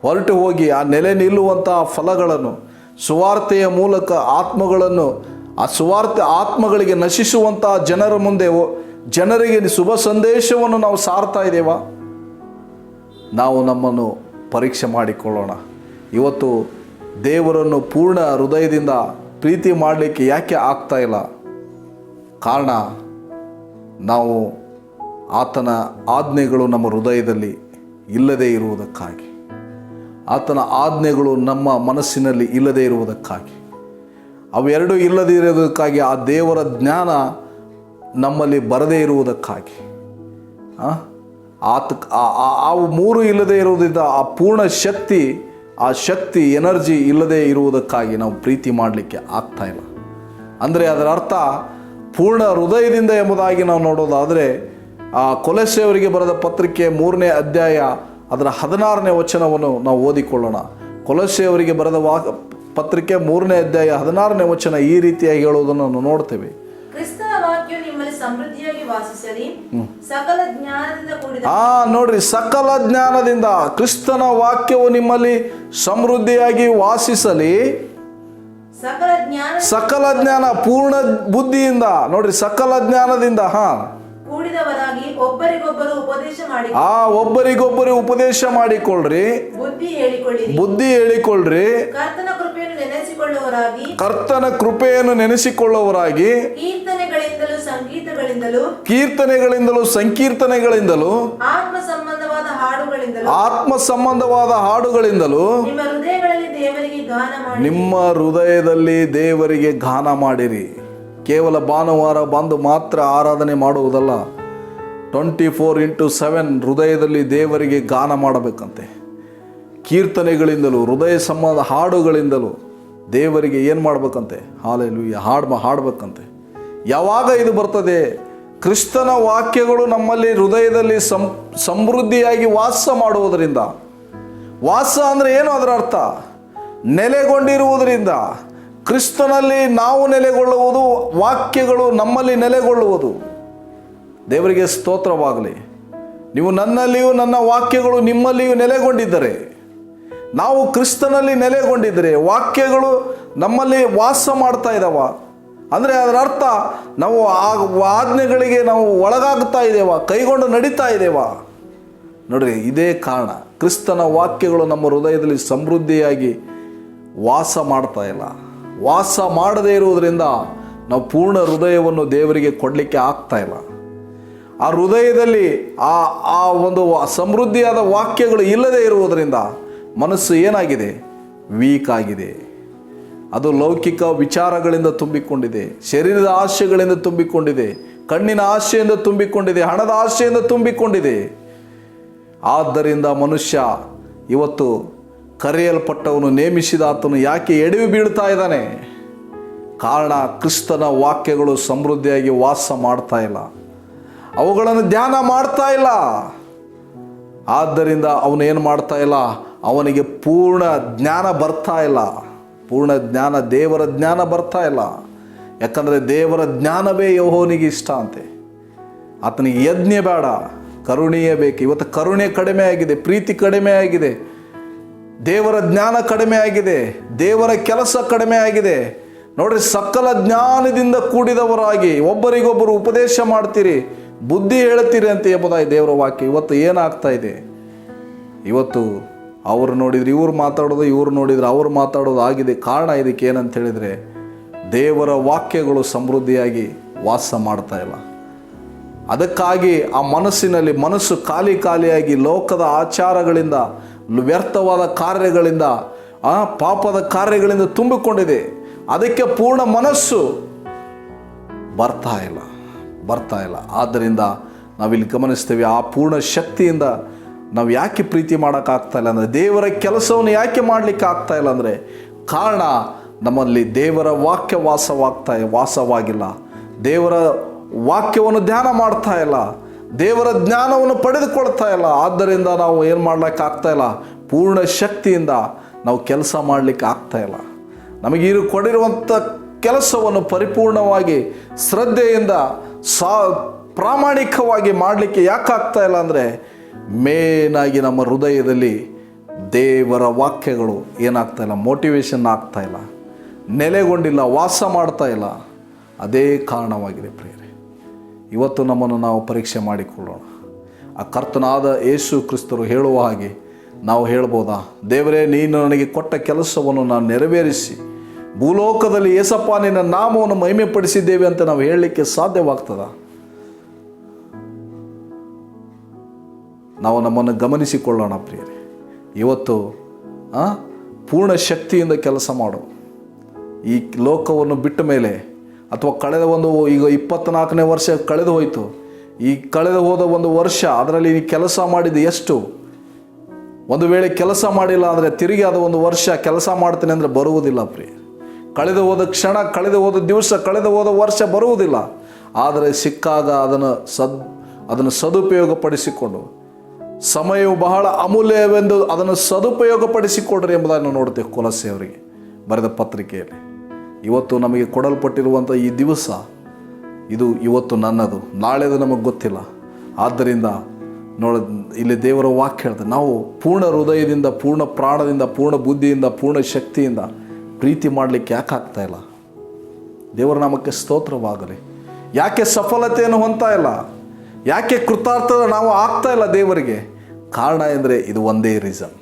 ಹೊರಟು ಹೋಗಿ ಆ ನೆಲೆ ನಿಲ್ಲುವಂತಹ ಫಲಗಳನ್ನು, ಸುವಾರ್ತೆಯ ಮೂಲಕ ಆತ್ಮಗಳನ್ನು, ಆ ಸುವಾರ್ತೆ ಆತ್ಮಗಳಿಗೆ ನಶಿಸುವಂತಹ ಜನರ ಮುಂದೆ ಜನರಿಗೆ ಶುಭ ಸಂದೇಶವನ್ನು ನಾವು ಸಾರ್ತಾ ಇದ್ದೇವಾ? ನಾವು ನಮ್ಮನ್ನು ಪರೀಕ್ಷೆ ಮಾಡಿಕೊಳ್ಳೋಣ. ಇವತ್ತು ದೇವರನ್ನು ಪೂರ್ಣ ಹೃದಯದಿಂದ ಪ್ರೀತಿ ಮಾಡಲಿಕ್ಕೆ ಯಾಕೆ ಆಗ್ತಾ ಇಲ್ಲ? ಕಾರಣ ನಾವು ಆತನ ಆಜ್ಞೆಗಳು ನಮ್ಮ ಹೃದಯದಲ್ಲಿ ಇಲ್ಲದೇ ಇರುವುದಕ್ಕಾಗಿ, ಆತನ ಆಜ್ಞೆಗಳು ನಮ್ಮ ಮನಸ್ಸಿನಲ್ಲಿ ಇಲ್ಲದೇ ಇರುವುದಕ್ಕಾಗಿ, ಅವೆರಡೂ ಇಲ್ಲದೇ ಇರುವುದಕ್ಕಾಗಿ, ಆ ದೇವರ ಜ್ಞಾನ ನಮ್ಮಲ್ಲಿ ಬರದೇ ಇರುವುದಕ್ಕಾಗಿ, ಆ ಮೂರು ಇಲ್ಲದೇ ಇರುವುದರಿಂದ ಆ ಪೂರ್ಣ ಶಕ್ತಿ, ಆ ಶಕ್ತಿ ಎನರ್ಜಿ ಇಲ್ಲದೇ ಇರುವುದಕ್ಕಾಗಿ ನಾವು ಪ್ರೀತಿ ಮಾಡಲಿಕ್ಕೆ ಆಗ್ತಾ ಇಲ್ಲ. ಅಂದರೆ ಅದರ ಅರ್ಥ ಪೂರ್ಣ ಹೃದಯದಿಂದ ಎಂಬುದಾಗಿ ನಾವು ನೋಡೋದಾದರೆ, ಆ ಕೊಲೊಸ್ಸೆಯವರಿಗೆ ಬರೆದ ಪತ್ರಿಕೆ 3ನೇ ಅಧ್ಯಾಯ ಅದರ 16ನೇ ವಚನವನ್ನು ನಾವು ಓದಿಕೊಳ್ಳೋಣ. ಕೊಲೊಸ್ಸೆಯವರಿಗೆ ಬರೆದ ಪತ್ರಿಕೆ 3ನೇ ಅಧ್ಯಾಯ 16ನೇ ವಚನ ಈ ರೀತಿಯಾಗಿ ಹೇಳುವುದನ್ನು ನಾವು ನೋಡ್ತೇವೆ. ಕ್ರಿಸ್ತನ ವಾಕ್ಯವು ನಿಮ್ಮಲ್ಲಿ ಸಮೃದ್ಧಿಯಾಗಿ ವಾಸಿಸಲಿ, ಸಕಲ ಜ್ಞಾನದಿಂದ ಕೂಡಿದ. ನೋಡ್ರಿ, ಸಕಲ ಜ್ಞಾನದಿಂದ, ಕ್ರಿಸ್ತನ ವಾಕ್ಯವು ನಿಮ್ಮಲ್ಲಿ ಸಮೃದ್ಧಿಯಾಗಿ ವಾಸಿಸಲಿ, ಸಕಲ ಜ್ಞಾನ, ಪೂರ್ಣ ಬುದ್ಧಿಯಿಂದ, ನೋಡ್ರಿ, ಸಕಲ ಜ್ಞಾನದಿಂದ ಕೂಡಿದವರಾಗಿ ಒಬ್ಬರಿಗೊಬ್ಬರು ಉಪದೇಶ ಮಾಡಿಕೊಳ್ಳ್ರಿ, ಬುದ್ಧಿ ಹೇಳಿಕೊಳ್ಳ್ರಿ, ಕರ್ತನ ಕೃಪೆಯನ್ನು ನೆನೆಸಿಕೊಳ್ಳುವವರಾಗಿ, ಕೀರ್ತನೆಗಳಿಂದಲೂ ಸಂಕೀರ್ತನೆಗಳಿಂದಲೂ ಆತ್ಮ ಸಂಬಂಧವಾದ ಹಾಡುಗಳಿಂದಲೂ ನಿಮ್ಮ ಹೃದಯದಲ್ಲಿ ದೇವರಿಗೆ ಗಾನ ಮಾಡಿರಿ. ಕೇವಲ ಭಾನುವಾರ ಬಂದು ಮಾತ್ರ ಆರಾಧನೆ ಮಾಡುವುದಲ್ಲ, 24x7 ಹೃದಯದಲ್ಲಿ ದೇವರಿಗೆ ಗಾನ ಮಾಡಬೇಕಂತೆ. ಕೀರ್ತನೆಗಳಿಂದಲೂ ಹೃದಯ ಸಂಬಂಧ ಹಾಡುಗಳಿಂದಲೂ ದೇವರಿಗೆ ಏನು ಮಾಡಬೇಕಂತೆ? ಹಾಲೆಲೂಯಾ, ಹಾಡಬೇಕಂತೆ. ಯಾವಾಗ ಇದು ಬರ್ತದೆ? ಕ್ರಿಸ್ತನ ವಾಕ್ಯಗಳು ನಮ್ಮಲ್ಲಿ ಹೃದಯದಲ್ಲಿ ಸಮೃದ್ಧಿಯಾಗಿ ವಾಸ ಮಾಡುವುದರಿಂದ. ವಾಸ ಅಂದರೆ ಏನು? ಅದರ ಅರ್ಥ ನೆಲೆಗೊಂಡಿರುವುದರಿಂದ. ಕ್ರಿಸ್ತನಲ್ಲಿ ನಾವು ನೆಲೆಗೊಳ್ಳುವುದು, ವಾಕ್ಯಗಳು ನಮ್ಮಲ್ಲಿ ನೆಲೆಗೊಳ್ಳುವುದು. ದೇವರಿಗೆ ಸ್ತೋತ್ರವಾಗಲಿ. ನೀವು ನನ್ನಲ್ಲಿಯೂ ನನ್ನ ವಾಕ್ಯಗಳು ನಿಮ್ಮಲ್ಲಿಯೂ ನೆಲೆಗೊಂಡಿದ್ದರೆ, ನಾವು ಕ್ರಿಸ್ತನಲ್ಲಿ ನೆಲೆಗೊಂಡಿದ್ದರೆ, ವಾಕ್ಯಗಳು ನಮ್ಮಲ್ಲಿ ವಾಸ ಮಾಡ್ತಾ ಇದ್ದಾವ ಅಂದರೆ ಅದರ ಅರ್ಥ ನಾವು ಆ ಆಜ್ಞೆಗಳಿಗೆ ನಾವು ಒಳಗಾಗ್ತಾ ಇದ್ದೇವಾ, ಕೈಗೊಂಡು ನಡೀತಾ ಇದ್ದೇವಾ? ನೋಡ್ರಿ, ಇದೇ ಕಾರಣ ಕ್ರಿಸ್ತನ ವಾಕ್ಯಗಳು ನಮ್ಮ ಹೃದಯದಲ್ಲಿ ಸಮೃದ್ಧಿಯಾಗಿ ವಾಸ ಮಾಡ್ತಾ ಇಲ್ಲ. ವಾಸ ಮಾಡದೇ ಇರುವುದರಿಂದ ನಾವು ಪೂರ್ಣ ಹೃದಯವನ್ನು ದೇವರಿಗೆ ಕೊಡಲಿಕ್ಕೆ ಆಗ್ತಾ ಇಲ್ಲ. ಆ ಹೃದಯದಲ್ಲಿ ಆ ಒಂದು ಸಮೃದ್ಧಿಯಾದ ವಾಕ್ಯಗಳು ಇಲ್ಲದೇ ಇರುವುದರಿಂದ ಮನಸ್ಸು ಏನಾಗಿದೆ? ವೀಕ್ ಆಗಿದೆ. ಅದು ಲೌಕಿಕ ವಿಚಾರಗಳಿಂದ ತುಂಬಿಕೊಂಡಿದೆ, ಶರೀರದ ಆಶೆಗಳಿಂದ ತುಂಬಿಕೊಂಡಿದೆ, ಕಣ್ಣಿನ ಆಶೆಯಿಂದ ತುಂಬಿಕೊಂಡಿದೆ, ಹಣದ ಆಶೆಯಿಂದ ತುಂಬಿಕೊಂಡಿದೆ. ಆದ್ದರಿಂದ ಮನುಷ್ಯ ಇವತ್ತು ಕರೆಯಲ್ಪಟ್ಟವನು, ನೇಮಿಸಿದ ಆತನು ಯಾಕೆ ಎಡವಿ ಬೀಳ್ತಾ ಇದ್ದಾನೆ? ಕಾರಣ ಕ್ರಿಸ್ತನ ವಾಕ್ಯಗಳು ಸಮೃದ್ಧಿಯಾಗಿ ವಾಸ ಮಾಡ್ತಾ ಇಲ್ಲ, ಅವುಗಳನ್ನು ಧ್ಯಾನ ಮಾಡ್ತಾ ಇಲ್ಲ. ಆದ್ದರಿಂದ ಅವನು ಏನು ಮಾಡ್ತಾ ಇಲ್ಲ? ಅವನಿಗೆ ಪೂರ್ಣ ಜ್ಞಾನ ಬರ್ತಾ ಇಲ್ಲ. ಪೂರ್ಣ ಜ್ಞಾನ, ದೇವರ ಜ್ಞಾನ ಬರ್ತಾ ಇಲ್ಲ. ಯಾಕಂದರೆ ದೇವರ ಜ್ಞಾನವೇ ಯೆಹೋವನಿಗೆ ಇಷ್ಟ ಅಂತೆ. ಆತನಿಗೆ ಯಜ್ಞ ಬೇಡ, ಕರುಣೆಯೇ ಬೇಕು. ಇವತ್ತು ಕರುಣೆ ಕಡಿಮೆ ಆಗಿದೆ, ಪ್ರೀತಿ ಕಡಿಮೆ ಆಗಿದೆ, ದೇವರ ಜ್ಞಾನ ಕಡಿಮೆ ಆಗಿದೆ, ದೇವರ ಕೆಲಸ ಕಡಿಮೆ ಆಗಿದೆ. ನೋಡ್ರಿ, ಸಕಲ ಜ್ಞಾನದಿಂದ ಕೂಡಿದವರಾಗಿ ಒಬ್ಬರಿಗೊಬ್ಬರು ಉಪದೇಶ ಮಾಡ್ತೀರಿ, ಬುದ್ಧಿ ಹೇಳ್ತೀರಿ ಅಂತ ಎಂಬುದಾಗಿ ದೇವರ ವಾಕ್ಯ. ಇವತ್ತು ಏನಾಗ್ತಾ ಇದೆ? ಇವತ್ತು ಅವರು ನೋಡಿದ್ರೆ ಇವ್ರು ಮಾತಾಡೋದು, ಇವ್ರು ನೋಡಿದ್ರೆ ಅವ್ರು ಮಾತಾಡೋದು ಆಗಿದೆ. ಕಾರಣ ಇದಕ್ಕೆ ಏನಂತ ಹೇಳಿದರೆ, ದೇವರ ವಾಕ್ಯಗಳು ಸಮೃದ್ಧಿಯಾಗಿ ವಾಸ ಮಾಡ್ತಾ ಇಲ್ಲ. ಅದಕ್ಕಾಗಿ ಆ ಮನಸ್ಸಿನಲ್ಲಿ ಮನಸ್ಸು ಖಾಲಿಯಾಗಿ ಲೋಕದ ಆಚಾರಗಳಿಂದ, ವ್ಯರ್ಥವಾದ ಕಾರ್ಯಗಳಿಂದ, ಪಾಪದ ಕಾರ್ಯಗಳಿಂದ ತುಂಬಿಕೊಂಡಿದೆ. ಅದಕ್ಕೆ ಪೂರ್ಣ ಮನಸ್ಸು ಬರ್ತಾ ಇಲ್ಲ. ಆದ್ದರಿಂದ ನಾವಿಲ್ಲಿ ಗಮನಿಸ್ತೇವೆ, ಆ ಪೂರ್ಣ ಶಕ್ತಿಯಿಂದ ನಾವು ಯಾಕೆ ಪ್ರೀತಿ ಮಾಡೋಕ್ಕಾಗ್ತಾ ಇಲ್ಲ ಅಂದರೆ, ದೇವರ ಕೆಲಸವನ್ನು ಯಾಕೆ ಮಾಡಲಿಕ್ಕೆ ಆಗ್ತಾ ಇಲ್ಲ ಅಂದರೆ, ಕಾರಣ ನಮ್ಮಲ್ಲಿ ದೇವರ ವಾಕ್ಯ ವಾಸವಾಗಿಲ್ಲ. ದೇವರ ವಾಕ್ಯವನ್ನು ಧ್ಯಾನ ಮಾಡ್ತಾ ಇಲ್ಲ, ದೇವರ ಜ್ಞಾನವನ್ನು ಪಡೆದುಕೊಳ್ತಾ ಇಲ್ಲ. ಆದ್ದರಿಂದ ನಾವು ಏನು ಮಾಡ್ಲಿಕ್ಕೆ ಆಗ್ತಾ ಇಲ್ಲ, ಪೂರ್ಣ ಶಕ್ತಿಯಿಂದ ನಾವು ಕೆಲಸ ಮಾಡಲಿಕ್ಕೆ ಆಗ್ತಾ ಇಲ್ಲ. ನಮಗೆ ಇದು ಕೊಡಿರುವಂಥ ಕೆಲಸವನ್ನು ಪರಿಪೂರ್ಣವಾಗಿ ಶ್ರದ್ಧೆಯಿಂದ ಪ್ರಾಮಾಣಿಕವಾಗಿ ಮಾಡಲಿಕ್ಕೆ ಯಾಕೆ ಆಗ್ತಾ ಇಲ್ಲ ಅಂದರೆ, ಮೇನಾಗಿ ನಮ್ಮ ಹೃದಯದಲ್ಲಿ ದೇವರ ವಾಕ್ಯಗಳು ಏನಾಗ್ತಾ ಇಲ್ಲ, ಮೋಟಿವೇಶನ್ ಆಗ್ತಾ ಇಲ್ಲ, ನೆಲೆಗೊಂಡಿಲ್ಲ, ವಾಸ ಮಾಡ್ತಾ ಇಲ್ಲ. ಅದೇ ಕಾರಣವಾಗಿದೆ ಪ್ರಿಯರೇ. ಇವತ್ತು ನಮ್ಮನ್ನು ನಾವು ಪರೀಕ್ಷೆ ಮಾಡಿಕೊಳ್ಳೋಣ. ಆ ಕರ್ತನಾದ ಯೇಸು ಕ್ರಿಸ್ತರು ಹೇಳುವ ಹಾಗೆ ನಾವು ಹೇಳ್ಬೋದಾ, ದೇವರೇ ನೀನು ನನಗೆ ಕೊಟ್ಟ ಕೆಲಸವನ್ನು ನಾನು ನೆರವೇರಿಸಿ ಭೂಲೋಕದಲ್ಲಿ ಏಸಪ್ಪ ನಿನ್ನ ನಾಮವನ್ನು ಮಹಿಮೆಪಡಿಸಿದ್ದೇವೆ ಅಂತ ನಾವು ಹೇಳಲಿಕ್ಕೆ ಸಾಧ್ಯವಾಗ್ತದ? ನಾವು ನಮ್ಮನ್ನು ಗಮನಿಸಿಕೊಳ್ಳೋಣ ಪ್ರಿಯರೇ. ಇವತ್ತು ಪೂರ್ಣ ಶಕ್ತಿಯಿಂದ ಕೆಲಸ ಮಾಡು. ಈ ಲೋಕವನ್ನು ಬಿಟ್ಟ ಮೇಲೆ ಅಥವಾ ಕಳೆದ ಈಗ 24ನೇ ವರ್ಷ ಕಳೆದು ಹೋಯಿತು. ಈ ಕಳೆದು ಹೋದ ಒಂದು ವರ್ಷ ಅದರಲ್ಲಿ ನೀ ಕೆಲಸ ಮಾಡಿದ ಎಷ್ಟು? ಒಂದು ವೇಳೆ ಕೆಲಸ ಮಾಡಿಲ್ಲ ಅಂದರೆ ತಿರುಗಿ ಅದು ಒಂದು ವರ್ಷ ಕೆಲಸ ಮಾಡ್ತೇನೆ ಅಂದರೆ ಬರುವುದಿಲ್ಲ ಪ್ರಿಯ. ಕಳೆದು ಹೋದ ಕ್ಷಣ, ಕಳೆದು ಹೋದ ದಿವಸ, ಕಳೆದು ಹೋದ ವರ್ಷ ಬರುವುದಿಲ್ಲ. ಆದರೆ ಸಿಕ್ಕಾಗ ಅದನ್ನು ಸದುಪಯೋಗಪಡಿಸಿಕೊಂಡು, ಸಮಯವು ಬಹಳ ಅಮೂಲ್ಯವೆಂದು ಅದನ್ನು ಸದುಪಯೋಗಪಡಿಸಿಕೊಡ್ರಿ ಎಂಬುದನ್ನು ನೋಡ್ತೇವೆ ಕೊಲೊಸ್ಸೆಯವರಿಗೆ ಬರೆದ ಪತ್ರಿಕೆಯಲ್ಲಿ. ಇವತ್ತು ನಮಗೆ ಕೊಡಲ್ಪಟ್ಟಿರುವಂಥ ಈ ದಿವಸ ಇದು ಇವತ್ತು ನನ್ನದು, ನಾಳೆದು ನಮಗೆ ಗೊತ್ತಿಲ್ಲ. ಆದ್ದರಿಂದ ಇಲ್ಲಿ ದೇವರ ವಾಕ್ಯ ಹೇಳ್ತಾರೆ, ನಾವು ಪೂರ್ಣ ಹೃದಯದಿಂದ, ಪೂರ್ಣ ಪ್ರಾಣದಿಂದ, ಪೂರ್ಣ ಬುದ್ಧಿಯಿಂದ, ಪೂರ್ಣ ಶಕ್ತಿಯಿಂದ ಪ್ರೀತಿ ಮಾಡಲಿಕ್ಕೆ ಯಾಕೆ ಆಗ್ತಾ ಇಲ್ಲ? ದೇವರ ನಾಮಕ್ಕೆ ಸ್ತೋತ್ರವಾಗಲಿ. ಯಾಕೆ ಸಫಲತೆಯನ್ನು ಹೊಂದ್ತಾ ಇಲ್ಲ? ಯಾಕೆ ಕೃತಾರ್ಥದ ನಾವು ಆಗ್ತಾ ಇಲ್ಲ ದೇವರಿಗೆ? ಕಾರಣ ಎಂದರೆ ಇದು ಒಂದೇ ರೀಸನ್.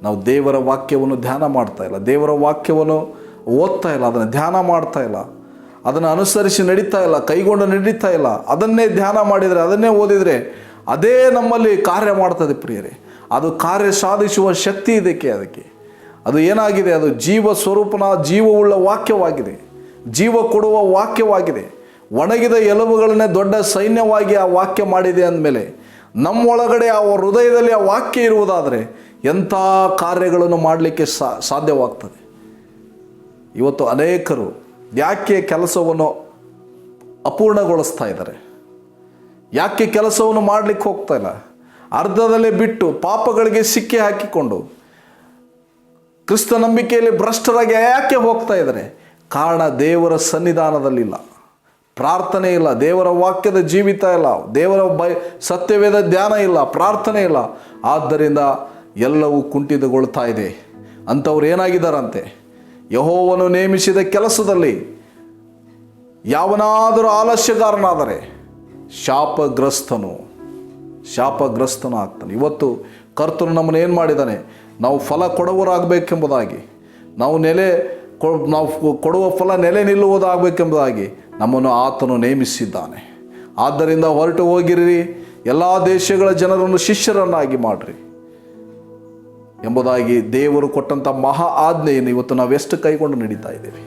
ನಾವು ದೇವರ ವಾಕ್ಯವನ್ನು ಧ್ಯಾನ ಮಾಡ್ತಾ ಇಲ್ಲ, ದೇವರ ವಾಕ್ಯವನ್ನು ಓದ್ತಾ ಇಲ್ಲ, ಅದನ್ನು ಧ್ಯಾನ ಮಾಡ್ತಾ ಇಲ್ಲ, ಅದನ್ನು ಅನುಸರಿಸಿ ನಡೀತಾ ಇಲ್ಲ, ಕೈಗೊಂಡು ನಡೀತಾ ಇಲ್ಲ. ಅದನ್ನೇ ಧ್ಯಾನ ಮಾಡಿದರೆ, ಅದನ್ನೇ ಓದಿದರೆ ಅದೇ ನಮ್ಮಲ್ಲಿ ಕಾರ್ಯ ಮಾಡ್ತದೆ ಪ್ರಿಯರೇ. ಅದು ಕಾರ್ಯ ಸಾಧಿಸುವ ಶಕ್ತಿ ಇದಕ್ಕೆ. ಅದು ಏನಾಗಿದೆ? ಅದು ಜೀವ ಸ್ವರೂಪನ ಜೀವವುಳ್ಳ ವಾಕ್ಯವಾಗಿದೆ, ಜೀವ ಕೊಡುವ ವಾಕ್ಯವಾಗಿದೆ. ಒಣಗಿದ ಎಲುಬುಗಳನ್ನೇ ದೊಡ್ಡ ಸೈನ್ಯವಾಗಿ ಆ ವಾಕ್ಯ ಮಾಡಿದೆ ಅಂದಮೇಲೆ, ನಮ್ಮೊಳಗಡೆ ಆ ಹೃದಯದಲ್ಲಿ ಆ ವಾಕ್ಯ ಇರುವುದಾದರೆ ಎಂಥ ಕಾರ್ಯಗಳನ್ನು ಮಾಡಲಿಕ್ಕೆ ಸಾಧ್ಯವಾಗ್ತದೆ. ಇವತ್ತು ಅನೇಕರು ಯಾಕೆ ಕೆಲಸವನ್ನು ಅಪೂರ್ಣಗೊಳಿಸ್ತಾ ಇದ್ದಾರೆ? ಯಾಕೆ ಕೆಲಸವನ್ನು ಮಾಡಲಿಕ್ಕೆ ಹೋಗ್ತಾ ಇಲ್ಲ? ಅರ್ಧದಲ್ಲೇ ಬಿಟ್ಟು ಪಾಪಗಳಿಗೆ ಸಿಕ್ಕಿ ಹಾಕಿಕೊಂಡು ಕ್ರಿಸ್ತ ನಂಬಿಕೆಯಲ್ಲಿ ಭ್ರಷ್ಟರಾಗಿ ಯಾಕೆ ಹೋಗ್ತಾ ಇದ್ದಾರೆ? ಕಾರಣ ದೇವರ ಸನ್ನಿಧಾನದಲ್ಲಿಲ್ಲ, ಪ್ರಾರ್ಥನೆ ಇಲ್ಲ, ದೇವರ ವಾಕ್ಯದ ಜೀವಿತ ಇಲ್ಲ, ದೇವರ ಸತ್ಯವೇದ ಧ್ಯಾನ ಇಲ್ಲ, ಪ್ರಾರ್ಥನೆ ಇಲ್ಲ. ಆದ್ದರಿಂದ ಎಲ್ಲವೂ ಕುಂಠಿತಗೊಳ್ತಾ ಇದೆ. ಅಂಥವ್ರು ಏನಾಗಿದ್ದಾರಂತೆ? ಯೆಹೋವನು ನೇಮಿಸಿದ ಕೆಲಸದಲ್ಲಿ ಯಾವನಾದರೂ ಆಲಸ್ಯಗಾರನಾದರೆ ಶಾಪಗ್ರಸ್ತನು ಆಗ್ತಾನೆ. ಇವತ್ತು ಕರ್ತನು ನಮ್ಮನ್ನು ಏನು ಮಾಡಿದ್ದಾನೆ? ನಾವು ಫಲ ಕೊಡುವರಾಗಬೇಕೆಂಬುದಾಗಿ, ನಾವು ಕೊಡುವ ಫಲ ನೆಲೆ ನಿಲ್ಲುವುದಾಗಬೇಕೆಂಬುದಾಗಿ ನಮ್ಮನ್ನು ಆತನು ನೇಮಿಸಿದ್ದಾನೆ. ಆದ್ದರಿಂದ ಹೊರಟು ಹೋಗಿರಿ, ಎಲ್ಲ ದೇಶಗಳ ಜನರನ್ನು ಶಿಷ್ಯರನ್ನಾಗಿ ಮಾಡಿರಿ ಎಂಬುದಾಗಿ ದೇವರು ಕೊಟ್ಟಂಥ ಮಹಾ ಆಜ್ಞೆಯನ್ನು ಇವತ್ತು ನಾವೆಷ್ಟು ಕೈಗೊಂಡು ನಡೀತಾ ಇದ್ದೇವೆ?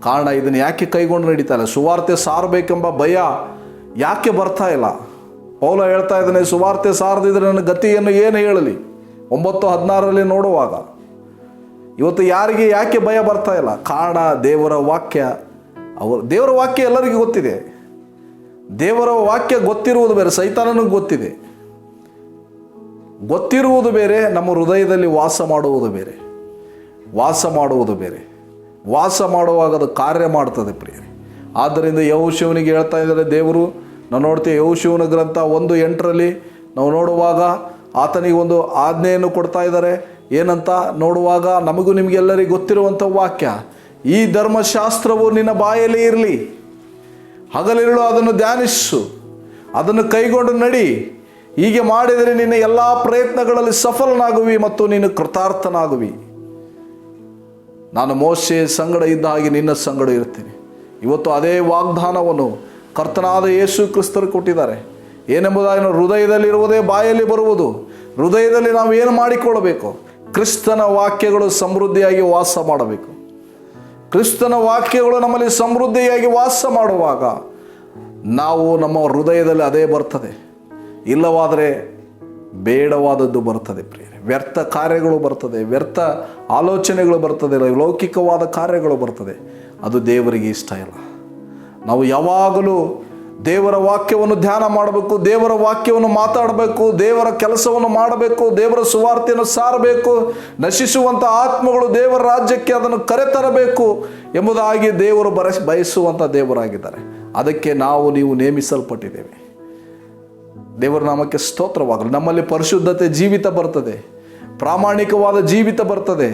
ಕಾರಣ ಇದನ್ನು ಯಾಕೆ ಕೈಗೊಂಡು ನಡೀತಾ ಇಲ್ಲ? ಸುವಾರ್ತೆ ಸಾರಬೇಕೆಂಬ ಭಯ ಯಾಕೆ ಬರ್ತಾ ಇಲ್ಲ? ಪೌಲ ಹೇಳ್ತಾ ಇದ್ದಾನೆ, ಸುವಾರ್ತೆ ಸಾರದಿದ್ರೆ ನನ್ನ ಗತಿಯನ್ನು ಏನು ಹೇಳಲಿ? 9:16 ನೋಡುವಾಗ ಇವತ್ತು ಯಾರಿಗೆ ಯಾಕೆ ಭಯ ಬರ್ತಾ ಇಲ್ಲ? ಕಾರಣ ದೇವರ ವಾಕ್ಯ ಎಲ್ಲರಿಗೂ ಗೊತ್ತಿದೆ. ದೇವರ ವಾಕ್ಯ ಗೊತ್ತಿರುವುದು ಬೇರೆ, ಸೈತಾನನಿಗೆ ಗೊತ್ತಿದೆ. ಗೊತ್ತಿರುವುದು ಬೇರೆ, ನಮ್ಮ ಹೃದಯದಲ್ಲಿ ವಾಸ ಮಾಡುವುದು ಬೇರೆ. ವಾಸ ಮಾಡುವಾಗ ಅದು ಕಾರ್ಯ ಮಾಡ್ತದೆ ಪ್ರಿಯರೇ. ಆದ್ದರಿಂದ ಯೆಹೋಶುವನಿಗೆ ಹೇಳ್ತಾ ಇದ್ದಾರೆ ದೇವರು. ನಾವು ನೋಡ್ತೀವಿ ಯೆಹೋಶುವನ ಗ್ರಂಥ 1:8 ನಾವು ನೋಡುವಾಗ ಆತನಿಗೆ ಒಂದು ಆಜ್ಞೆಯನ್ನು ಕೊಡ್ತಾ ಇದ್ದಾರೆ. ಏನಂತ ನೋಡುವಾಗ ನಮಗೂ ನಿಮಗೆಲ್ಲರಿಗೂ ಗೊತ್ತಿರುವಂಥ ವಾಕ್ಯ, ಈ ಧರ್ಮಶಾಸ್ತ್ರವು ನಿನ್ನ ಬಾಯಲ್ಲಿ ಇರಲಿ, ಹಗಲಿರುಳು ಅದನ್ನು ಧ್ಯಾನಿಸು, ಅದನ್ನು ಕೈಗೊಂಡು ನಡಿ. ಹೀಗೆ ಮಾಡಿದರೆ ನಿನ್ನ ಎಲ್ಲ ಪ್ರಯತ್ನಗಳಲ್ಲಿ ಸಫಲನಾಗುವಿ ಮತ್ತು ನೀನು ಕೃತಾರ್ಥನಾಗುವಿ. ನಾನು ಮೋಶೆ ಸಂಗಡ ಇದ್ದ ಹಾಗೆ ನಿನ್ನ ಸಂಗಡ ಇರ್ತೀನಿ. ಇವತ್ತು ಅದೇ ವಾಗ್ದಾನವನ್ನು ಕರ್ತನಾದ ಯೇಸು ಕ್ರಿಸ್ತರು ಕೊಟ್ಟಿದ್ದಾರೆ. ಏನೆಂಬುದಾಗಿ ಹೃದಯದಲ್ಲಿರುವುದೇ ಬಾಯಲ್ಲಿ ಬರುವುದು. ಹೃದಯದಲ್ಲಿ ನಾವು ಏನು ಮಾಡಿಕೊಳ್ಳಬೇಕು? ಕ್ರಿಸ್ತನ ವಾಕ್ಯಗಳು ಸಮೃದ್ಧಿಯಾಗಿ ವಾಸ ಮಾಡಬೇಕು. ಕ್ರಿಸ್ತನ ವಾಕ್ಯಗಳು ನಮ್ಮಲ್ಲಿ ಸಮೃದ್ಧಿಯಾಗಿ ವಾಸ ಮಾಡುವಾಗ ನಾವು ನಮ್ಮ ಹೃದಯದಲ್ಲಿ ಅದೇ ಬರ್ತದೆ. ಇಲ್ಲವಾದರೆ ಬೇಡವಾದದ್ದು ಬರ್ತದೆ ಪ್ರಿಯರೇ. ವ್ಯರ್ಥ ಕಾರ್ಯಗಳು ಬರ್ತದೆ, ವ್ಯರ್ಥ ಆಲೋಚನೆಗಳು ಬರ್ತದೆ, ಲೌಕಿಕವಾದ ಕಾರ್ಯಗಳು ಬರ್ತದೆ. ಅದು ದೇವರಿಗೆ ಇಷ್ಟ ಇಲ್ಲ. ನಾವು ಯಾವಾಗಲೂ ದೇವರ ವಾಕ್ಯವನ್ನು ಧ್ಯಾನ ಮಾಡಬೇಕು, ದೇವರ ವಾಕ್ಯವನ್ನು ಮಾತಾಡಬೇಕು, ದೇವರ ಕೆಲಸವನ್ನು ಮಾಡಬೇಕು, ದೇವರ ಸುವಾರ್ತೆಯನ್ನು ಸಾರಬೇಕು, ನಶಿಸುವಂಥ ಆತ್ಮಗಳು ದೇವರ ರಾಜ್ಯಕ್ಕೆ ಅದನ್ನು ಕರೆತರಬೇಕು ಎಂಬುದಾಗಿ ದೇವರು ಬಯಸುವಂಥ ದೇವರಾಗಿದ್ದಾರೆ. ಅದಕ್ಕೆ ನೀವು ನೇಮಿಸಲ್ಪಟ್ಟಿದ್ದೇವೆ. ದೇವರ ನಾಮಕ್ಕೆ ಸ್ತೋತ್ರವಾಗಲಿ. ನಮ್ಮಲ್ಲಿ ಪರಿಶುದ್ಧತೆ ಜೀವಿತ ಬರ್ತದೆ, ಪ್ರಾಮಾಣಿಕವಾದ ಜೀವಿತ ಬರ್ತದೆ.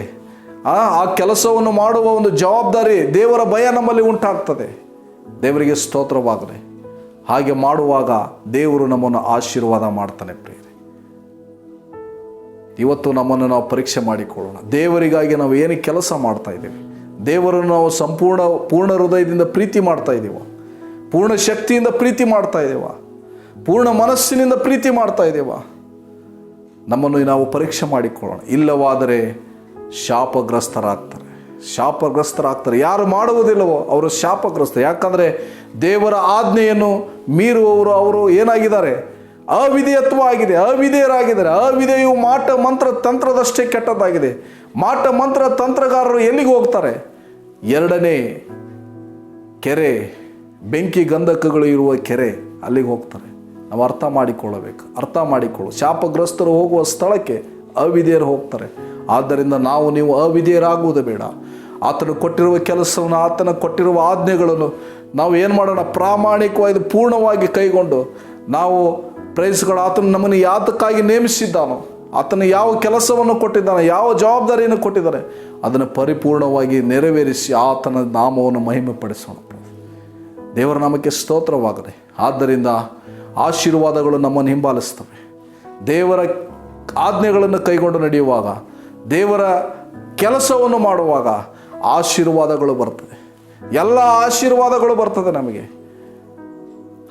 ಆ ಕೆಲಸವನ್ನು ಮಾಡುವ ಒಂದು ಜವಾಬ್ದಾರಿ, ದೇವರ ಭಯ ನಮ್ಮಲ್ಲಿ ಉಂಟಾಗ್ತದೆ. ದೇವರಿಗೆ ಸ್ತೋತ್ರವಾಗಲಿ. ಹಾಗೆ ಮಾಡುವಾಗ ದೇವರು ನಮ್ಮನ್ನು ಆಶೀರ್ವಾದ ಮಾಡ್ತಾನೆ. ಪ್ರಿಯರೇ, ಇವತ್ತು ನಮ್ಮನ್ನು ನಾವು ಪರೀಕ್ಷೆ ಮಾಡಿಕೊಳ್ಳೋಣ. ದೇವರಿಗಾಗಿ ನಾವು ಏನು ಕೆಲಸ ಮಾಡ್ತಾ ಇದ್ದೀವಿ? ದೇವರನ್ನು ನಾವು ಪೂರ್ಣ ಹೃದಯದಿಂದ ಪ್ರೀತಿ ಮಾಡ್ತಾ ಇದ್ದೀವ? ಪೂರ್ಣ ಶಕ್ತಿಯಿಂದ ಪ್ರೀತಿ ಮಾಡ್ತಾ ಇದ್ದೀವ? ಪೂರ್ಣ ಮನಸ್ಸಿನಿಂದ ಪ್ರೀತಿ ಮಾಡ್ತಾ ಇದ್ದೀವ? ನಮ್ಮನ್ನು ನಾವು ಪರೀಕ್ಷೆ ಮಾಡಿಕೊಳ್ಳೋಣ. ಇಲ್ಲವಾದರೆ ಶಾಪಗ್ರಸ್ತರಾಗ್ತಾರೆ. ಯಾರು ಮಾಡುವುದಿಲ್ಲವೋ ಅವರು ಶಾಪಗ್ರಸ್ತ. ಯಾಕಂದರೆ ದೇವರ ಆಜ್ಞೆಯನ್ನು ಮೀರುವವರು ಏನಾಗಿದ್ದಾರೆ? ಅವಿಧೇಯರಾಗಿದ್ದಾರೆ. ಅವಿಧೇಯು ಮಾಟ ಮಂತ್ರ ತಂತ್ರದಷ್ಟೇ ಕೆಟ್ಟದ್ದಾಗಿದೆ. ಮಾಟ ಮಂತ್ರ ತಂತ್ರಗಾರರು ಎಲ್ಲಿಗೆ ಹೋಗ್ತಾರೆ? 2ನೇ ಕೆರೆ, ಬೆಂಕಿ ಗಂಧಕಗಳು ಇರುವ ಕೆರೆ, ಅಲ್ಲಿಗೆ ಹೋಗ್ತಾರೆ. ನಾವು ಅರ್ಥ ಮಾಡಿಕೊಳ್ಳು. ಶಾಪಗ್ರಸ್ತರು ಹೋಗುವ ಸ್ಥಳಕ್ಕೆ ಅವಿಧೇಯರು ಹೋಗ್ತಾರೆ. ಆದ್ದರಿಂದ ನೀವು ಅವಿಧೇಯರಾಗುವುದು ಬೇಡ. ಆತನು ಕೊಟ್ಟಿರುವ ಕೆಲಸವನ್ನು, ಆತನ ಕೊಟ್ಟಿರುವ ಆಜ್ಞೆಗಳನ್ನು ನಾವು ಏನು ಮಾಡೋಣ? ಪ್ರಾಮಾಣಿಕವಾಗಿ ಪೂರ್ಣವಾಗಿ ಕೈಗೊಂಡು ನಾವು ಆತನು ನಮ್ಮನ್ನು ಯಾತಕ್ಕಾಗಿ ನೇಮಿಸಿದ್ದಾನೋ, ಆತನು ಯಾವ ಕೆಲಸವನ್ನು ಕೊಟ್ಟಿದ್ದಾನೆ, ಯಾವ ಜವಾಬ್ದಾರಿಯನ್ನು ಕೊಟ್ಟಿದ್ದಾನೆ, ಅದನ್ನು ಪರಿಪೂರ್ಣವಾಗಿ ನೆರವೇರಿಸಿ ಆತನ ನಾಮವನ್ನು ಮಹಿಮೆ ಪಡಿಸೋಣ. ದೇವರ ನಾಮಕ್ಕೆ ಸ್ತೋತ್ರವಾಗಲಿ. ಆದ್ದರಿಂದ ಆಶೀರ್ವಾದಗಳು ನಮ್ಮನ್ನು ಹಿಂಬಾಲಿಸ್ತವೆ. ದೇವರ ಆಜ್ಞೆಗಳನ್ನು ಕೈಗೊಂಡು ನಡೆಯುವಾಗ, ದೇವರ ಕೆಲಸವನ್ನು ಮಾಡುವಾಗ ಆಶೀರ್ವಾದಗಳು ಬರ್ತದೆ. ಎಲ್ಲ ಆಶೀರ್ವಾದಗಳು ಬರ್ತದೆ ನಮಗೆ.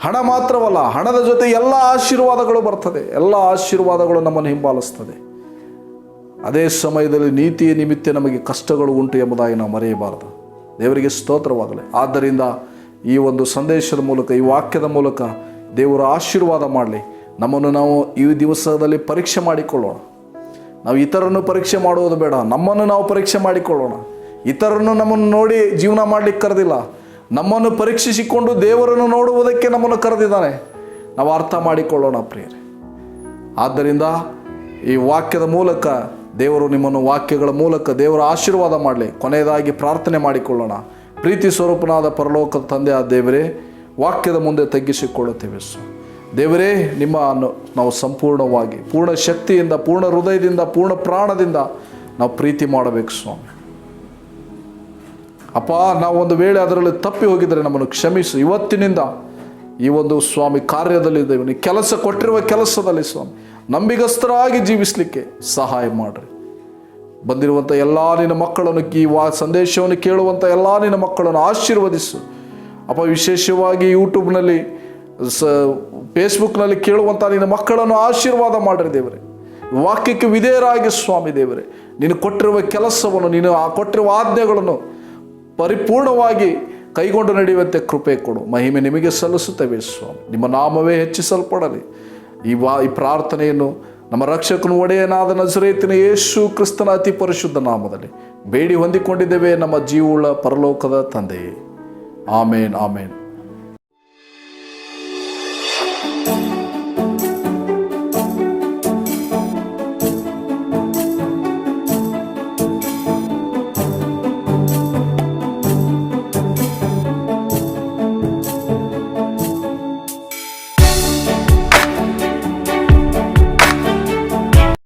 ಹಣ ಮಾತ್ರವಲ್ಲ, ಹಣದ ಜೊತೆ ಎಲ್ಲ ಆಶೀರ್ವಾದಗಳು ಬರ್ತದೆ. ಎಲ್ಲ ಆಶೀರ್ವಾದಗಳು ನಮ್ಮನ್ನು ಹಿಂಬಾಲಿಸ್ತದೆ. ಅದೇ ಸಮಯದಲ್ಲಿ ನೀತಿಯ ನಿಮಿತ್ತ ನಮಗೆ ಕಷ್ಟಗಳು ಉಂಟು ಎಂಬುದಾಗಿ ನಾವು ಮರೆಯಬಾರದು. ದೇವರಿಗೆ ಸ್ತೋತ್ರವಾಗಲಿ. ಆದ್ದರಿಂದ ಈ ಒಂದು ಸಂದೇಶದ ಮೂಲಕ, ಈ ವಾಕ್ಯದ ಮೂಲಕ ದೇವರು ಆಶೀರ್ವಾದ ಮಾಡಲಿ. ನಮ್ಮನ್ನು ನಾವು ಈ ದಿವಸದಲ್ಲಿ ಪರೀಕ್ಷೆ ಮಾಡಿಕೊಳ್ಳೋಣ. ನಾವು ಇತರನ್ನು ಪರೀಕ್ಷೆ ಮಾಡುವುದು ಬೇಡ, ನಮ್ಮನ್ನು ನಾವು ಪರೀಕ್ಷೆ ಮಾಡಿಕೊಳ್ಳೋಣ. ಇತರನ್ನು ನಮ್ಮನ್ನು ನೋಡಿ ಜೀವನ ಮಾಡಲಿಕ್ಕೆ ಕರೆದಿಲ್ಲ, ನಮ್ಮನ್ನು ಪರೀಕ್ಷಿಸಿಕೊಂಡು ದೇವರನ್ನು ನೋಡುವುದಕ್ಕೆ ನಮ್ಮನ್ನು ಕರೆದಿದ್ದಾನೆ. ನಾವು ಅರ್ಥ ಮಾಡಿಕೊಳ್ಳೋಣ ಪ್ರಿಯರೇ. ಆದ್ದರಿಂದ ಈ ವಾಕ್ಯದ ಮೂಲಕ ದೇವರು ನಿಮ್ಮನ್ನು ವಾಕ್ಯಗಳ ಮೂಲಕ ದೇವರ ಆಶೀರ್ವಾದ ಮಾಡಲಿ. ಕೊನೆಯದಾಗಿ ಪ್ರಾರ್ಥನೆ ಮಾಡಿಕೊಳ್ಳೋಣ. ಪ್ರೀತಿ ಸ್ವರೂಪನಾದ ಪರಲೋಕದ ತಂದೆಯಾದ ದೇವರೇ, ವಾಕ್ಯದ ಮುಂದೆ ತಗ್ಗಿಸಿಕೊಳ್ಳುತ್ತೇವೆ. ದೇವರೇ, ನಿಮ್ಮನ್ನು ನಾವು ಸಂಪೂರ್ಣವಾಗಿ, ಪೂರ್ಣ ಶಕ್ತಿಯಿಂದ, ಪೂರ್ಣ ಹೃದಯದಿಂದ, ಪೂರ್ಣ ಪ್ರಾಣದಿಂದ ನಾವು ಪ್ರೀತಿ ಮಾಡಬೇಕು ಸ್ವಾಮಿ. ಅಪ್ಪ, ನಾವು ಒಂದು ವೇಳೆ ಅದರಲ್ಲಿ ತಪ್ಪಿ ಹೋಗಿದರೆ ನಮ್ಮನ್ನು ಕ್ಷಮಿಸು. ಇವತ್ತಿನಿಂದ ಈ ಒಂದು ಸ್ವಾಮಿ ಕಾರ್ಯದಲ್ಲಿದ್ದೇವೆ, ನೀವು ಕೆಲಸ ಕೊಟ್ಟಿರುವ ಕೆಲಸದಲ್ಲಿ ಸ್ವಾಮಿ ನಂಬಿಗಸ್ತರಾಗಿ ಜೀವಿಸಲಿಕ್ಕೆ ಸಹಾಯ ಮಾಡಿರಿ. ಬಂದಿರುವಂಥ ಎಲ್ಲ ನಿನ್ನ ಮಕ್ಕಳನ್ನು, ಈ ಸಂದೇಶವನ್ನು ಕೇಳುವಂಥ ಎಲ್ಲ ನಿನ್ನ ಮಕ್ಕಳನ್ನು ಆಶೀರ್ವದಿಸು ಅಪ್ಪ. ವಿಶೇಷವಾಗಿ ಯೂಟ್ಯೂಬ್ನಲ್ಲಿ, ಫೇಸ್ಬುಕ್ನಲ್ಲಿ ಕೇಳುವಂಥ ನಿನ್ನ ಮಕ್ಕಳನ್ನು ಆಶೀರ್ವಾದ ಮಾಡಿರಿ ದೇವರೇ. ವಾಕ್ಯಕ್ಕೆ ವಿಧೇಯರಾಗಿ ಸ್ವಾಮಿ ದೇವರೇ, ನೀನು ಕೊಟ್ಟಿರುವ ಕೆಲಸವನ್ನು, ನೀನು ಕೊಟ್ಟಿರುವ ಆಜ್ಞೆಗಳನ್ನು ಪರಿಪೂರ್ಣವಾಗಿ ಕೈಗೊಂಡು ನಡೆಯುವಂತೆ ಕೃಪೆ ಕೊಡು. ಮಹಿಮೆ ನಿಮಗೆ ಸಲ್ಲಿಸುತ್ತೇವೆ ಸ್ವಾಮಿ. ನಿಮ್ಮ ನಾಮವೇ ಹೆಚ್ಚಿಸಲ್ಪಡಲಿ. ಈ ಪ್ರಾರ್ಥನೆಯನ್ನು ನಮ್ಮ ರಕ್ಷಕನು ಒಡೆಯನಾದ ನಜರೇತಿನ ಯೇಸು ಕ್ರಿಸ್ತನ ಅತಿ ಪರಿಶುದ್ಧ ನಾಮದಲ್ಲಿ ಬೇಡಿ ಹೊಂದಿಕೊಂಡಿದ್ದೇವೆ ನಮ್ಮ ಜೀವವುಳ್ಳ ಪರಲೋಕದ ತಂದೆಯೇ. ಆಮೇನ್, ಆಮೇನ್.